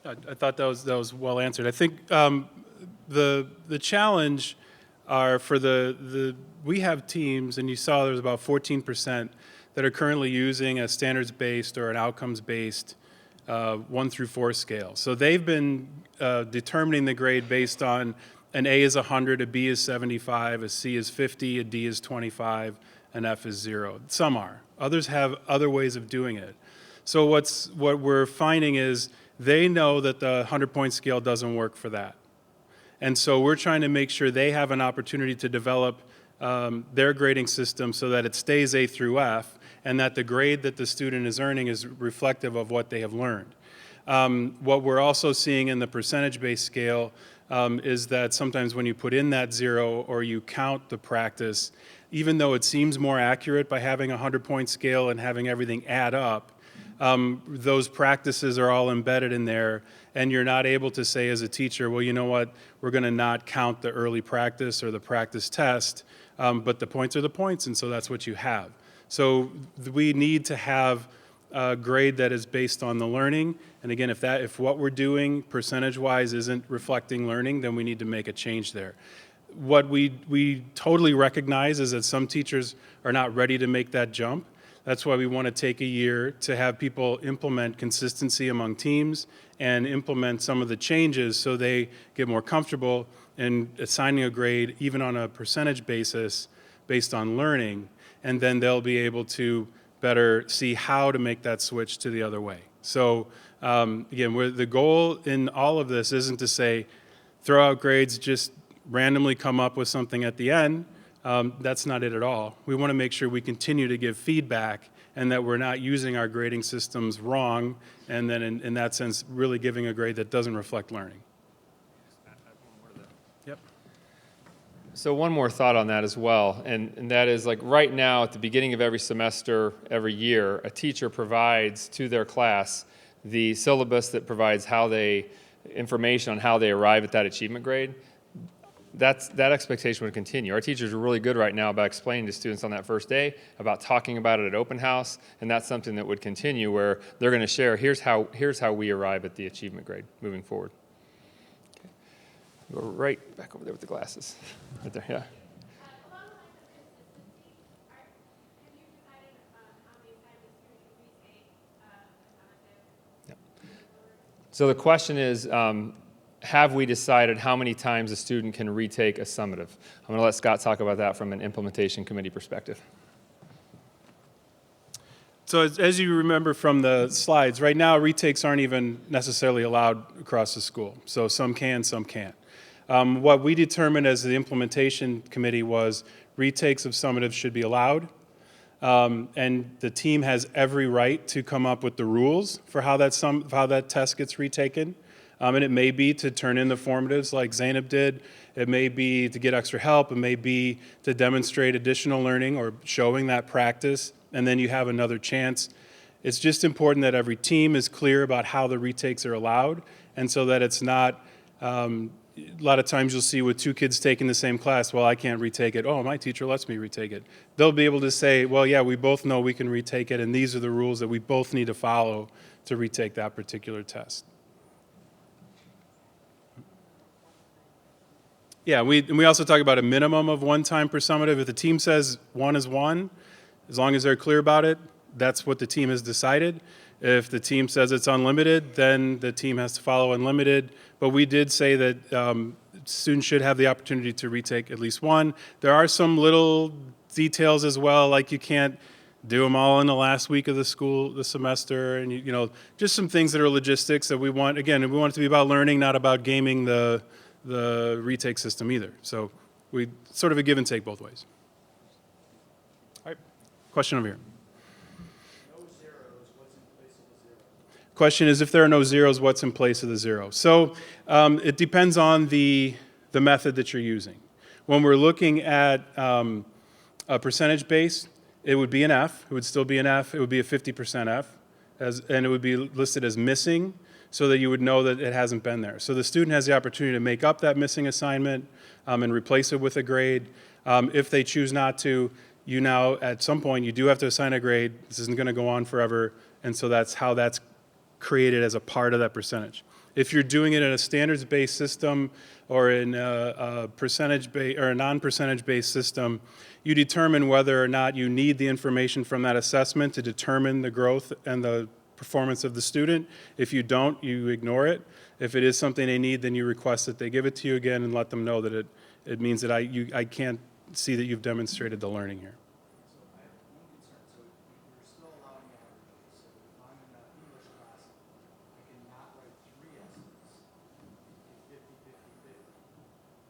I thought that was well answered. I think the challenge are for we have teams, and you saw there's about 14% that are currently using a standards-based or an outcomes-based 1 through 4 scale. So they've been determining the grade based on an A is 100, a B is 75, a C is 50, a D is 25, an F is 0. Some are. Others have other ways of doing it. So what we're finding is they know that the 100-point scale doesn't work for that. And so we're trying to make sure they have an opportunity to develop their grading system so that it stays A through F, and that the grade that the student is earning is reflective of what they have learned. What we're also seeing in the percentage-based scale, is that sometimes when you put in that 0 or you count the practice, even though it seems more accurate by having a 100-point scale and having everything add up, those practices are all embedded in there, and you're not able to say as a teacher, well, you know what, we're going to not count the early practice or the practice test, but the points are the points, and so that's what you have. So we need to have a grade that is based on the learning, and again, if what we're doing percentage-wise isn't reflecting learning, then we need to make a change there. What we totally recognize is that some teachers are not ready to make that jump. That's why we want to take a year to have people implement consistency among teams and implement some of the changes so they get more comfortable in assigning a grade even on a percentage basis based on learning, and then they'll be able to better see how to make that switch to the other way. So again, the goal in all of this isn't to say throw out grades, just randomly come up with something at the end. That's not it at all. We want to make sure we continue to give feedback and that we're not using our grading systems wrong, and then in that sense, really giving a grade that doesn't reflect learning. Yep. So one more thought on that as well, and that is like right now at the beginning of every semester, every year, a teacher provides to their class the syllabus that provides information on how they arrive at that achievement grade. That expectation would continue. Our teachers are really good right now about explaining to students on that first day, about talking about it at open house, and that's something that would continue where they're going to share, here's how we arrive at the achievement grade moving forward. Okay. Go right back over there with the glasses. Right there, yeah. Along the lines of consistency, have you decided how many times a student can retake a summative? So the question is, have we decided how many times a student can retake a summative? I'm going to let Scott talk about that from an implementation committee perspective. So as you remember from the slides, right now retakes aren't even necessarily allowed across the school. So some can, some can't. What we determined as the implementation committee was retakes of summatives should be allowed. And the team has every right to come up with the rules for how that test gets retaken. And it may be to turn in the formatives like Zainab did. It may be to get extra help. It may be to demonstrate additional learning or showing that practice, and then you have another chance. It's just important that every team is clear about how the retakes are allowed, and so that it's not, a lot of times you'll see with two kids taking the same class, well, I can't retake it. Oh, my teacher lets me retake it. They'll be able to say, well, yeah, we both know we can retake it, and these are the rules that we both need to follow to retake that particular test. Yeah, we also talk about a minimum of 1 time per summative. If the team says 1 is 1, as long as they're clear about it, that's what the team has decided. If the team says it's unlimited, then the team has to follow unlimited. But we did say that students should have the opportunity to retake at least 1. There are some little details as well, like you can't do them all in the last week of the semester, and you know, just some things that are logistics that we want. Again, we want it to be about learning, not about gaming the retake system either. So we sort of a give and take both ways. All right, question over here. No zeros, what's in place of the zero? Question is, if there are no zeros, what's in place of the zero? So it depends on the method that you're using. When we're looking at a percentage base, it would be an F. It would still be an F. It would be a 50% F, and it would be listed as missing, so that you would know that it hasn't been there. So the student has the opportunity to make up that missing assignment and replace it with a grade. If they choose not to, you now, at some point, you do have to assign a grade. This isn't going to go on forever, and so that's how that's created as a part of that percentage. If you're doing it in a standards-based system or in a percentage-based or a non-percentage-based system, you determine whether or not you need the information from that assessment to determine the growth and the performance of the student. If you don't, you ignore it. If it is something they need, then you request that they give it to you again and let them know that it means that I can't see that you've demonstrated the learning here. So I have one concern. So you're still allowing averages. So if I'm in an English class, I cannot write 3 essays. 50, 50, 50.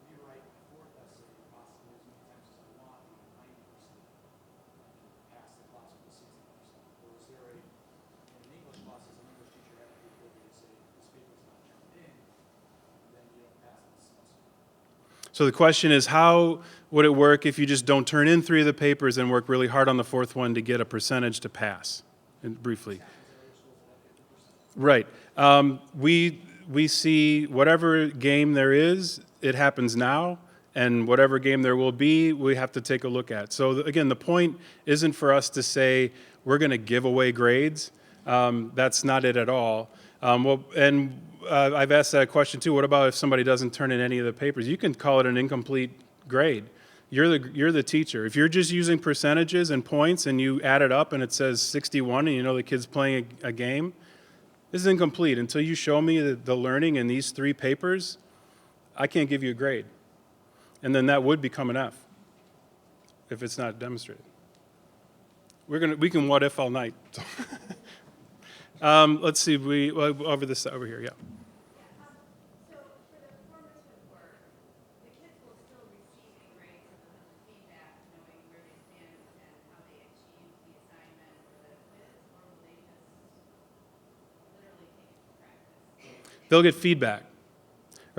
Rewrite my 4th essay possibly as many times as I want, even 90%. Pass the class with a 60%. Or is there in an English class, as an English teacher, have the ability to say this paper's not turned in, and then you don't pass the So the question is, how would it work if you just don't turn in 3 of the papers and work really hard on the 4th one to get a percentage to pass? And briefly. Right. We see whatever game there is, it happens now, and whatever game there will be, we have to take a look at. So again, the point isn't for us to say we're going to give away grades. That's not it at all. I've asked that question too. What about if somebody doesn't turn in any of the papers? You can call it an incomplete grade. You're the teacher. If you're just using percentages and points and you add it up and it says 61 and you know the kid's playing a game, this is incomplete. Until you show me the learning in these 3 papers, I can't give you a grade. And then that would become an F if it's not demonstrated. We can what if all night. Let's see, over here, yeah. So for the formative work, the kids will still receive a grade, so they'll have the feedback, knowing where they stand and how they achieved the assignment or the quiz, or will they just literally take it to practice? They'll get feedback,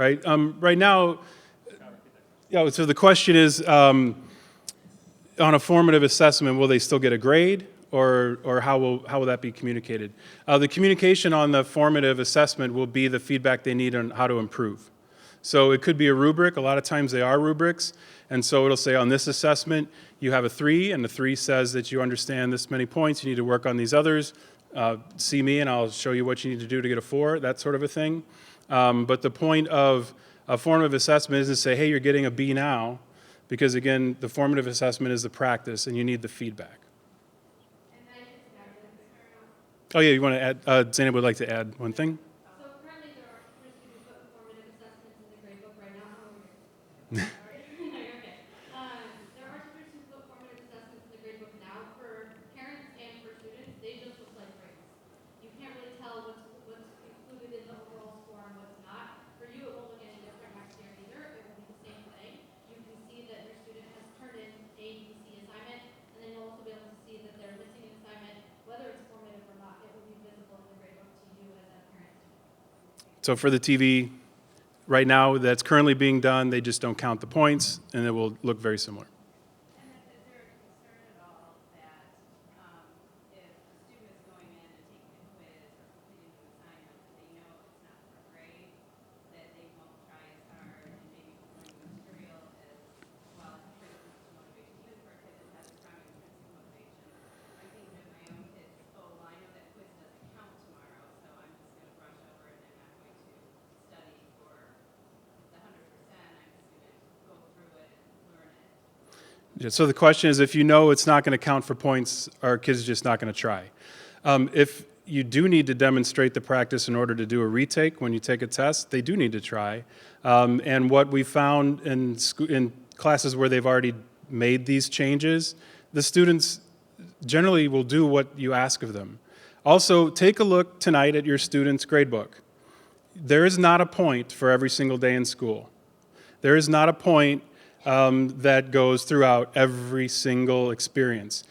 right? Right now, so the question is, on a formative assessment, will they still get a grade, or how will that be communicated? The communication on the formative assessment will be the feedback they need on how to improve. So it could be a rubric. A lot of times they are rubrics, and so it'll say on this assessment you have a 3, and the 3 says that you understand this many points. You need to work on these others. See me, and I'll show you what you need to do to get a 4. That sort of a thing. But the point of a formative assessment is to say, hey, you're getting a B now, because again, the formative assessment is the practice, and you need the feedback. Oh yeah, you want to add? Zainab would like to add one thing. So currently there are students put formative assessments in the gradebook right now. Sorry. No, you're okay. There are students who put formative assessments in the gradebook now. For parents and for students, they just look like grades. You can't really tell what's included in the overall score and what's not. For you, it won't look any different next year either. It will be the same thing. You can see that your student has turned in A, B, C assignment, and then you'll also be able to see that they're missing an assignment, whether it's formative or not. It will be visible in the gradebook to you as a parent. So for the TV, right now that's currently being done, they just don't count the points, and it will look very similar. And then is there a concern at all that if a student is going in and taking a quiz or completing an assignment, they know it's not for grade, that they won't try as hard and maybe learn the material as well? I'm sure this is motivation even for a kid that has strong intrinsic motivation. I'm thinking of my own kids, oh, well, I know that quiz doesn't count tomorrow, so I'm just going to brush over it and I'm not going to study for the 100%. I'm just going to go through it and learn it. Yeah, so the question is, if you know it's not going to count for points, are kids just not going to try? If you do need to demonstrate the practice in order to do a retake when you take a test, they do need to try. And what we found in classes where they've already made these changes, the students generally will do what you ask of them. Also, take a look tonight at your student's gradebook. There is not a point for every single day in school. There is not a point that goes throughout every single experience.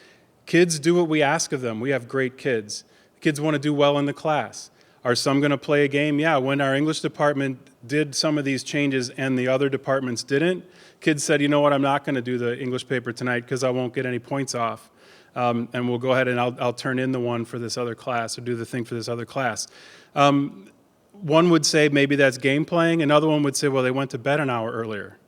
Kids do what we ask of them. We have great kids. Kids want to do well in the class. Are some going to play a game? Yeah, when our English department did some of these changes and the other departments didn't, kids said, you know what, I'm not going to do the English paper tonight because I won't get any points off. And we'll go ahead and I'll turn in the one for this other class or do the thing for this other class. One would say maybe that's game playing. Another one would say, well, they went to bed an hour earlier.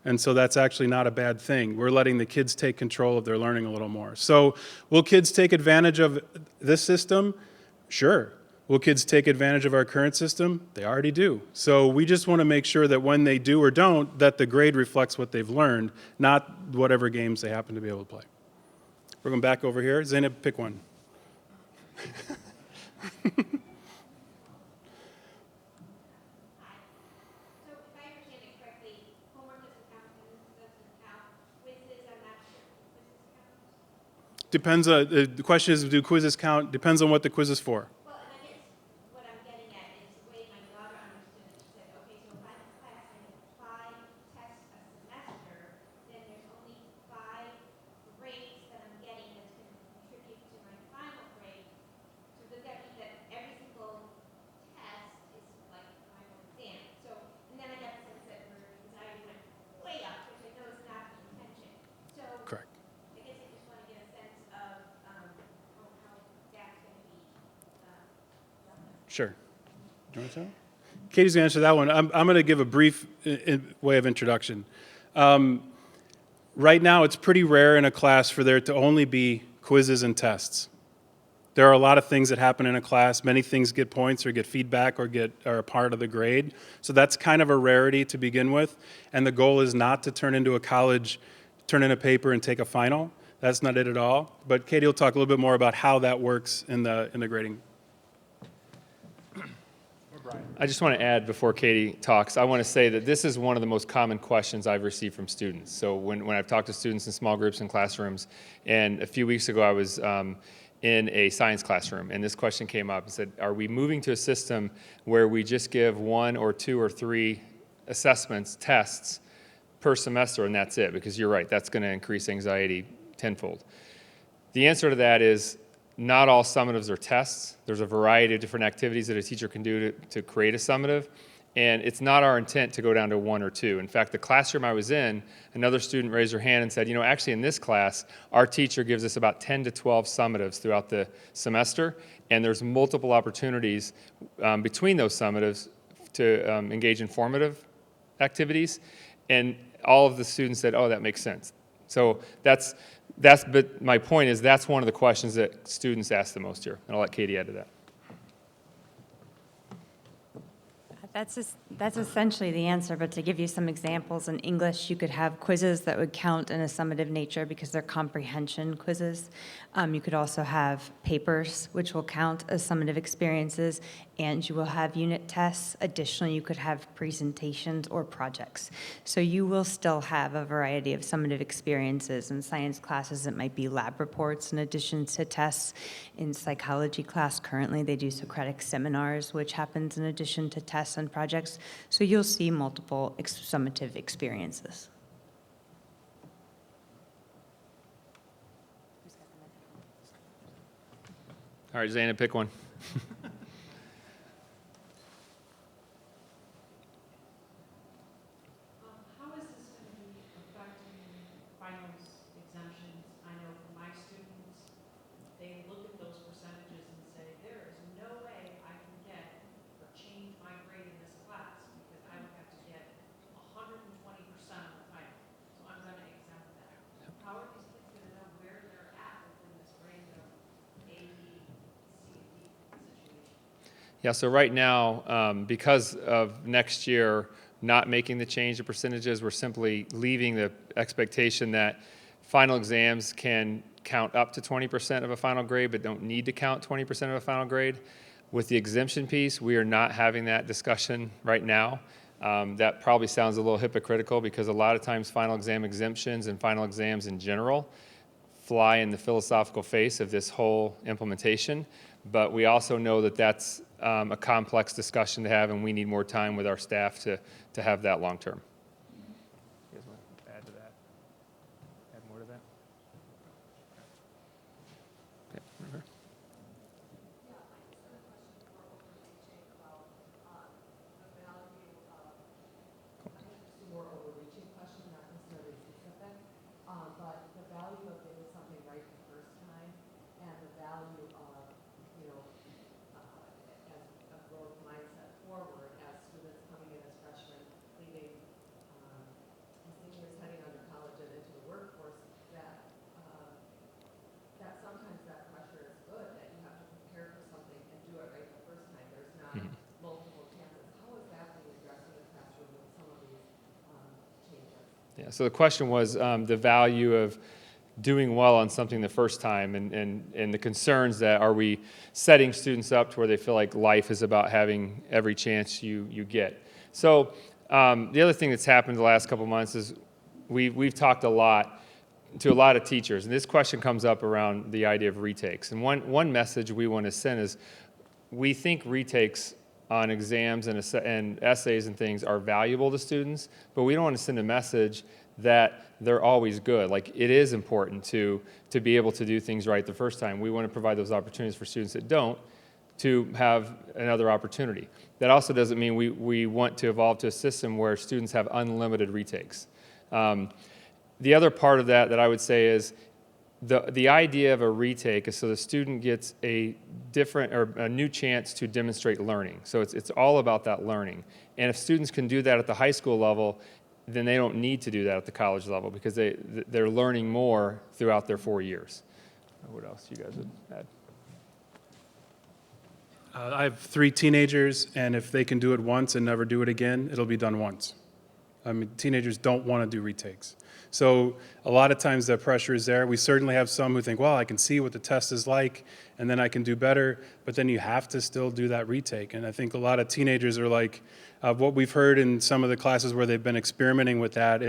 And so that's actually not a bad thing. We're letting the kids take control of their learning a little more. So will kids take advantage of this system? Sure. Will kids take advantage of our current system? They already do. So we just want to make sure that when they do or don't, that the grade reflects what they've learned, not whatever games they happen to be able to play. We're going back over here. Zainab, pick one. So if I understand it correctly, homework doesn't count, attendance doesn't count, quizzes, I'm not sure. Quizzes count? Depends, the question is, do quizzes count? Depends on what the quiz is for. Well, and I guess what I'm getting at is the way my daughter understood it. She said, okay, so if I'm in class and I have 5 tests a semester, then there's only 5 grades that I'm getting that's going to contribute to my final grade. So does that mean that every single test is like a final exam? So, and then I got the sense that her anxiety went way Sure. Do you want to tell? Katie's going to answer that one. I'm going to give a brief way of introduction. Right now, it's pretty rare in a class for there to only be quizzes and tests. There are a lot of things that happen in a class. Many things get points or get feedback or are a part of the grade. So that's kind of a rarity to begin with. And the goal is not to turn into a college, turn in a paper and take a final. That's not it at all. But Katie will talk a little bit more about how that works in the grading. I just want to add before Katie talks, I want to say that this is one of the most common questions I've received from students. So when I've talked to students in small groups and classrooms, and a few weeks ago I was in a science classroom, and this question came up and said, are we moving to a system where we just give 1 or 2 or 3 assessments, tests per semester, and that's it? Because you're right, that's going to increase anxiety tenfold. The answer to that is not all summatives are tests. There's a variety of different activities that a teacher can do to create a summative, and it's not our intent to go down to 1 or 2. In fact, the classroom I was in, another student raised her hand and said, you know, actually in this class, our teacher gives us about 10 to 12 summatives throughout the semester, and there's multiple opportunities between those summatives to engage in formative activities, and all of the students said, oh, that makes sense. So but my point is that's one of the questions that students ask the most here, and I'll let Katie add to that. That's essentially the answer, but to give you some examples, in English, you could have quizzes that would count in a summative nature because they're comprehension quizzes. You could also have papers, which will count as summative experiences, and you will have unit tests. Additionally, you could have presentations or projects. So you will still have a variety of summative experiences. In science classes, it might be lab reports in addition to tests. In psychology class, currently, they do Socratic seminars, which happens in addition to tests and projects. So you'll see multiple summative experiences. All right, Zaina, pick one. How is this going to be affecting finals exemptions? I know for my students, they look at those percentages and say, there is no way I can get or change my grade in this class because I would have to get 120% on the final. So I'm going to exempt that. How are these kids going to know where they're at within this range of A, B, C, D situation? Yeah, so right now, because of next year not making the change to percentages, we're simply leaving the expectation that final exams can count up to 20% of a final grade, but don't need to count 20% of a final grade. With the exemption piece, we are not having that discussion right now. That probably sounds a little hypocritical because a lot of times final exam exemptions and final exams in general fly in the philosophical face of this whole implementation. But we also know that that's a complex discussion to have, and we need more time with our staff to have that long term. You guys want to add to that? Add more to that? Okay, right here. More overreaching question, not necessarily specific, but the value of getting something right the first time and the value of, as a growth mindset forward as students coming in as freshmen, leaving as seniors heading on to college and into the workforce, that sometimes that pressure is good, that you have to prepare for something and do it right the first time. There's not multiple chances. How is that being addressed in the classroom with some of these changes? Yeah, so the question was the value of doing well on something the first time and the concerns that are we setting students up to where they feel like life is about having every chance you get. So the other thing that's happened the last couple months is we've talked a lot to a lot of teachers, and this question comes up around the idea of retakes. And one message we want to send is we think retakes on exams and essays and things are valuable to students, but we don't want to send a message that they're always good. Like, it is important to be able to do things right the first time. We want to provide those opportunities for students that don't to have another opportunity. That also doesn't mean we want to evolve to a system where students have unlimited retakes. The other part of that I would say is The idea of a retake is so the student gets a different or a new chance to demonstrate learning. So it's all about that learning. And if students can do that at the high school level, then they don't need to do that at the college level because they're learning more throughout their 4 years. What else you guys would add? I have 3 teenagers, and if they can do it once and never do it again, it'll be done once. I mean, teenagers don't want to do retakes. So a lot of times that pressure is there. We certainly have some who think, well, I can see what the test is like, and then I can do better, but then you have to still do that retake. And I think a lot of teenagers are like, what we've heard in some of the classes where they've been experimenting with that,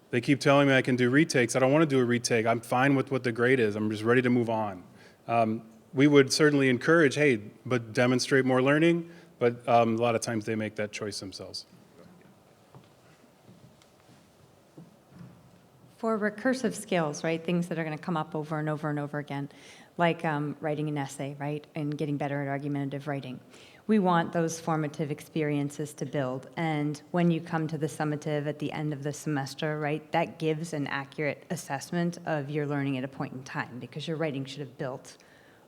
they keep telling me I can do retakes. I don't want to do a retake. I'm fine with what the grade is. I'm just ready to move on. We would certainly encourage, hey, but demonstrate more learning, but a lot of times they make that choice themselves. For recursive skills, right, things that are going to come up over and over and over again, like writing an essay, right, and getting better at argumentative writing. We want those formative experiences to build, and when you come to the summative at the end of the semester, right, that gives an accurate assessment of your learning at a point in time, because your writing should have built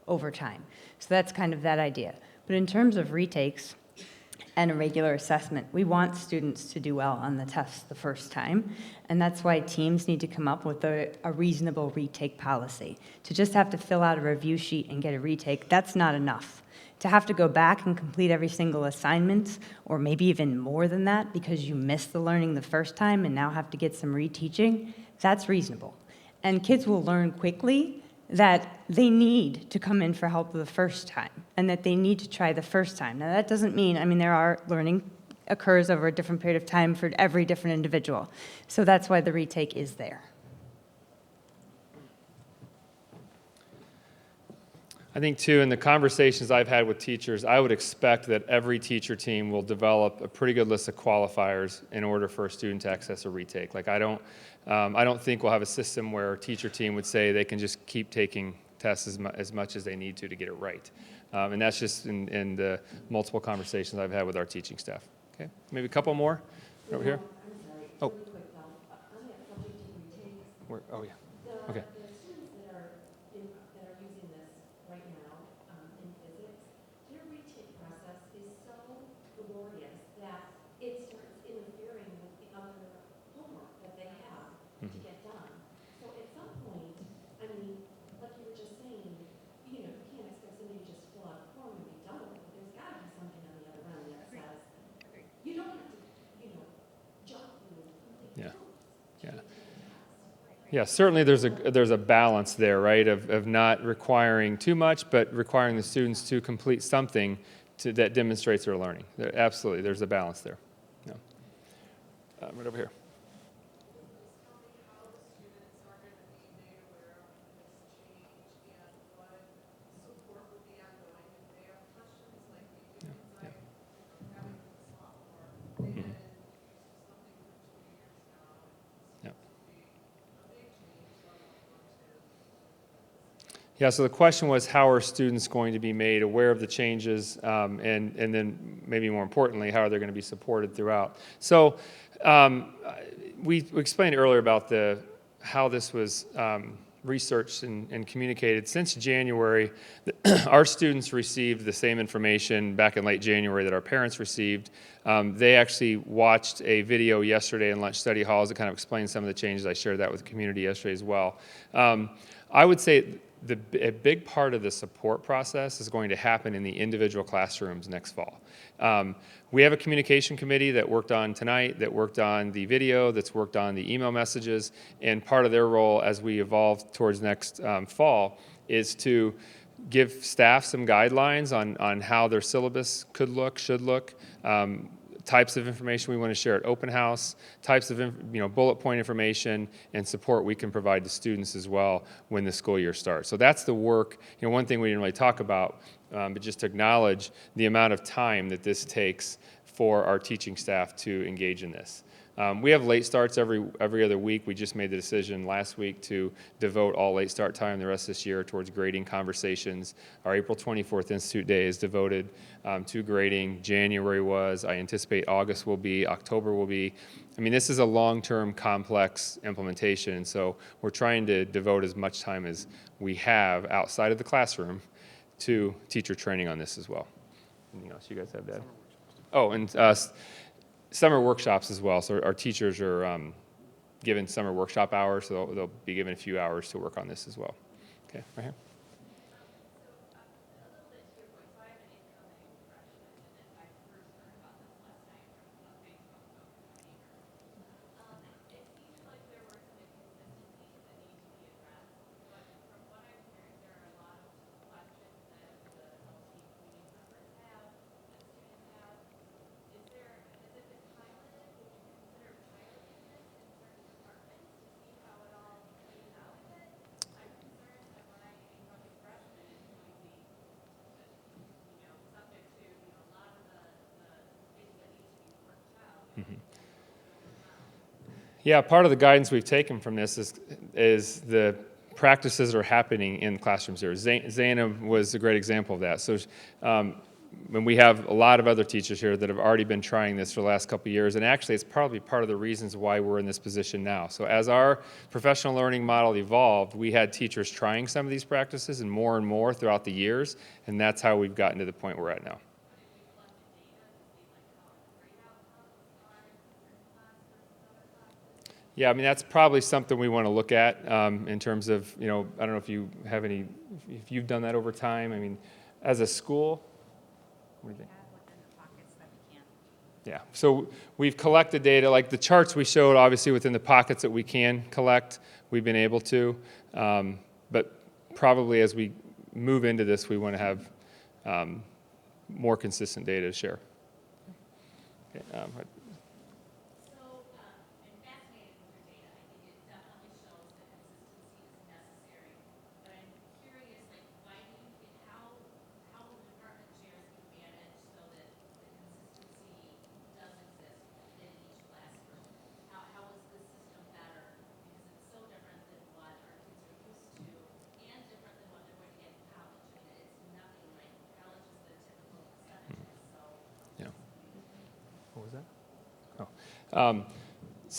over time. So that's kind of that idea. But in terms of retakes and a regular assessment, we want students to do well on the test the first time, and that's why teams need to come up with a reasonable retake policy. To just have to fill out a review sheet and get a retake, that's not enough. To have to go back and complete every single assignment, or maybe even more than that because you missed the learning the first time and now have to get some reteaching, that's reasonable. And kids will learn quickly that they need to come in for help the first time and that they need to try the first time. Now that doesn't mean, learning occurs over a different period of time for every different individual. So that's why the retake is there. I think, too, in the conversations I've had with teachers, I would expect that every teacher team will develop a pretty good list of qualifiers in order for a student to access a retake. Like, I don't think we'll have a system where a teacher team would say they can just keep taking tests as much as they need to get it right. And that's just in the multiple conversations I've had with our teaching staff. Okay, maybe a couple more over here. I'm sorry, Oh. really quick, on that subject of retakes, Oh, yeah. Okay. the students that are using this right now in physics, their retake process is so laborious that it starts interfering with the other homework that they have to get done. So at some point, I mean, like you were just saying, you can't expect somebody to just fill out a form and be done with it. There's got to be something on the other end that says, you don't have to, jump through complete Yeah. hoops. Yeah. Yeah, certainly there's a balance there, right, of not requiring too much, but requiring the students to complete something that demonstrates their learning. Absolutely, there's a balance there. Yeah. Right over here. How the students are going to be made aware of this change and what support would be ongoing if they have questions like we do. Because having this sophomore, they've been in something for 2 years now. Yeah. A big change from Yeah, so the question was, how are students going to be made aware of the changes, and then maybe more importantly, how are they going to be supported throughout? So we explained earlier about how this was researched and communicated. Since January, our students received the same information back in late January that our parents received. They actually watched a video yesterday in lunch study halls that kind of explained some of the changes. I shared that with the community yesterday as well. I would say a big part of the support process is going to happen in the individual classrooms next fall. We have a communication committee that worked on tonight, that worked on the video, that's worked on the email messages, and part of their role as we evolve towards next fall is to give staff some guidelines on how their syllabus should look, types of information we want to share at open house, types of bullet point information, and support we can provide to students as well when the school year starts. So that's the work. One thing we didn't really talk about, but just to acknowledge the amount of time that this takes for our teaching staff to engage in this. We have late starts every other week. We just made the decision last week to devote all late start time the rest of this year towards grading conversations. Our April 24th Institute Day is devoted to grading. January was. I anticipate August will be. October will be. I mean, this is a long-term, complex implementation, and so we're trying to devote as much time as we have outside of the classroom to teacher training on this as well. Anything else you guys have to add? Oh, and summer workshops as well. So our teachers are given summer workshop hours, so they'll be given a few hours to work on this as well. Okay, right here. Yeah, part of the guidance we've taken from this is the practices that are happening in classrooms here. Zaina was a great example of that. So when we have a lot of other teachers here that have already been trying this for the last couple of years, and actually it's probably part of the reasons why we're in this position now. So as our professional learning model evolved, we had teachers trying some of these practices and more throughout the years, and that's how we've gotten to the point we're at now. Yeah, I mean, that's probably something we want to look at in terms of, I don't know if you have if you've done that over time. I mean, as a school, what do you think? Yeah, so we've collected data, like the charts we showed, obviously within the pockets that we can collect, we've been able to. But probably as we move into this, we want to have more consistent data to share. Okay,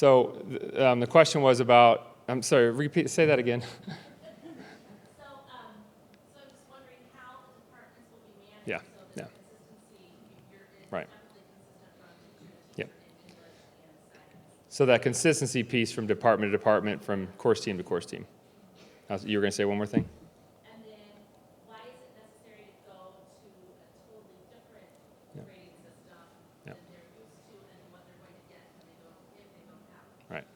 So the question was about, I'm sorry, say that again. So I'm just wondering how the departments will be managed Yeah, so that yeah. consistency is Right. definitely consistent from teacher to Yep. teacher in English and science. So that consistency piece from department to department, from course team to course team. You were going to say one more thing? And then why is it necessary to go to a totally different Yeah. grading system Yeah. that they're used to and what they're going to get if they don't have it? Right.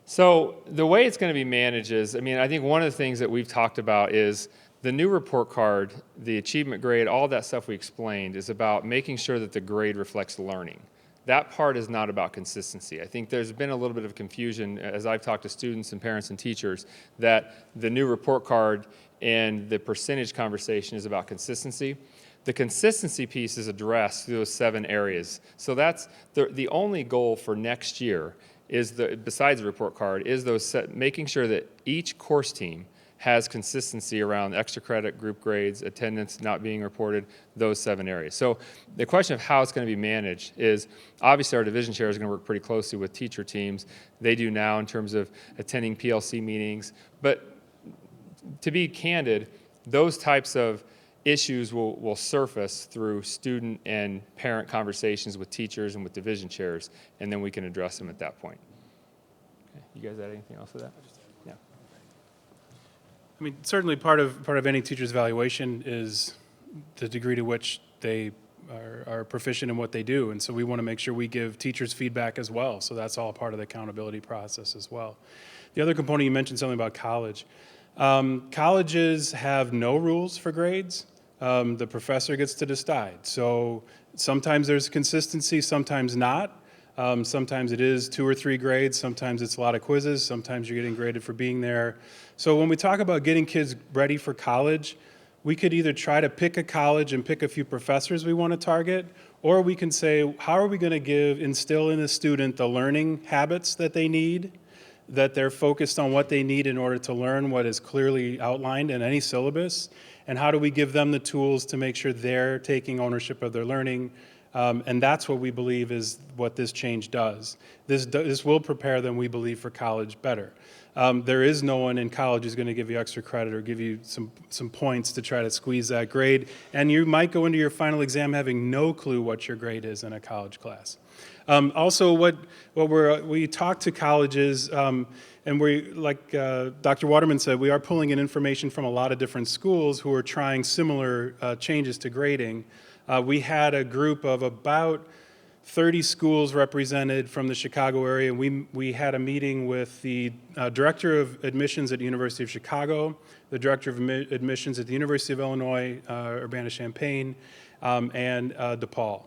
So the way it's going to be managed is, I mean, I think one of the things that we've talked about is the new report card, the achievement grade, all that stuff we explained is about making sure that the grade reflects learning. That part is not about consistency. I think there's been a little bit of confusion as I've talked to students and parents and teachers that the new report card and the percentage conversation is about consistency. The consistency piece is addressed through those 7 areas. So that's the only goal for next year is besides the report card, is making sure that each course team has consistency around extra credit, group grades, attendance not being reported, those 7 areas. So the question of how it's going to be managed is, obviously our division chair is going to work pretty closely with teacher teams. They do now in terms of attending PLC meetings. But to be candid, those types of issues will surface through student and parent conversations with teachers and with division chairs, and then we can address them at that point. Okay. You guys add anything else to that? Yeah. I mean, certainly part of any teacher's evaluation is the degree to which they are proficient in what they do. And so we want to make sure we give teachers feedback as well. So that's all part of the accountability process as well. The other component, you mentioned something about college. Colleges have no rules for grades. The professor gets to decide. So sometimes there's consistency, sometimes not. Sometimes it is 2 or 3 grades. Sometimes it's a lot of quizzes. Sometimes you're getting graded for being there. So when we talk about getting kids ready for college, we could either try to pick a college and pick a few professors we want to target, Or we can say, how are we going to instill in a student the learning habits that they need, that they're focused on what they need in order to learn what is clearly outlined in any syllabus, and how do we give them the tools to make sure they're taking ownership of their learning. And that's what we believe is what this change does. This will prepare them, we believe, for college better. There is no one in college who's going to give you extra credit or give you some points to try to squeeze that grade. And you might go into your final exam having no clue what your grade is in a college class. Also, we talk to colleges, and we, like Dr. Waterman said, we are pulling in information from a lot of different schools who are trying similar changes to grading. We had a group of about 30 schools represented from the Chicago area, and we had a meeting with the Director of Admissions at the University of Chicago, the Director of Admissions at the University of Illinois, Urbana-Champaign, and DePaul.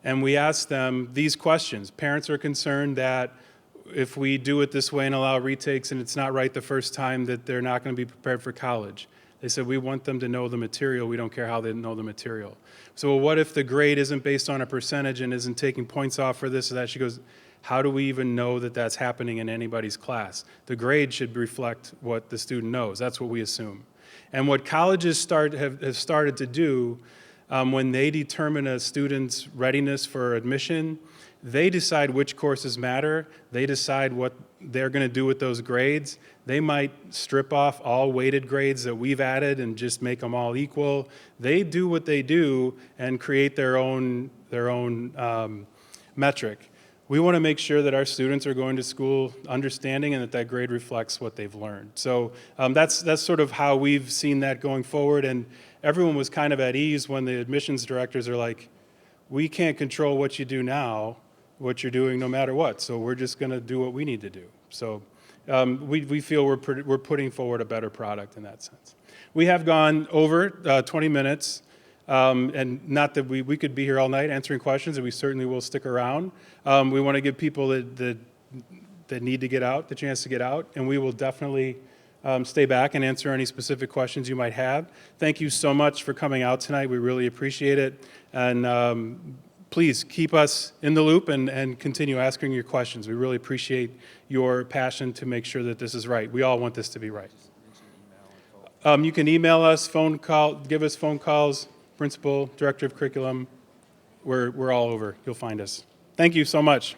And we asked them these questions. Parents are concerned that if we do it this way and allow retakes and it's not right the first time, that they're not going to be prepared for college. They said, we want them to know the material. We don't care how they know the material. So what if the grade isn't based on a percentage and isn't taking points off for this or that? She goes, how do we even know that that's happening in anybody's class? The grade should reflect what the student knows. That's what we assume. And what colleges have started to do when they determine a student's readiness for admission, they decide which courses matter. They decide what they're going to do with those grades. They might strip off all weighted grades that we've added and just make them all equal. They do what they do and create their own metric. We want to make sure that our students are going to school understanding and that grade reflects what they've learned. So that's sort of how we've seen that going forward. And everyone was kind of at ease when the admissions directors are like, we can't control what you do now, what you're doing no matter what. So we're just going to do what we need to do. So we feel we're putting forward a better product in that sense. We have gone over 20 minutes. And not that we could be here all night answering questions, and we certainly will stick around. We want to give people that need to get out the chance to get out, and we will definitely stay back and answer any specific questions you might have. Thank you so much for coming out tonight. We really appreciate it. And please keep us in the loop and continue asking your questions. We really appreciate your passion to make sure that this is right. We all want this to be right. You can email us, give us phone calls. Principal, Director of Curriculum, we're all over. You'll find us. Thank you so much.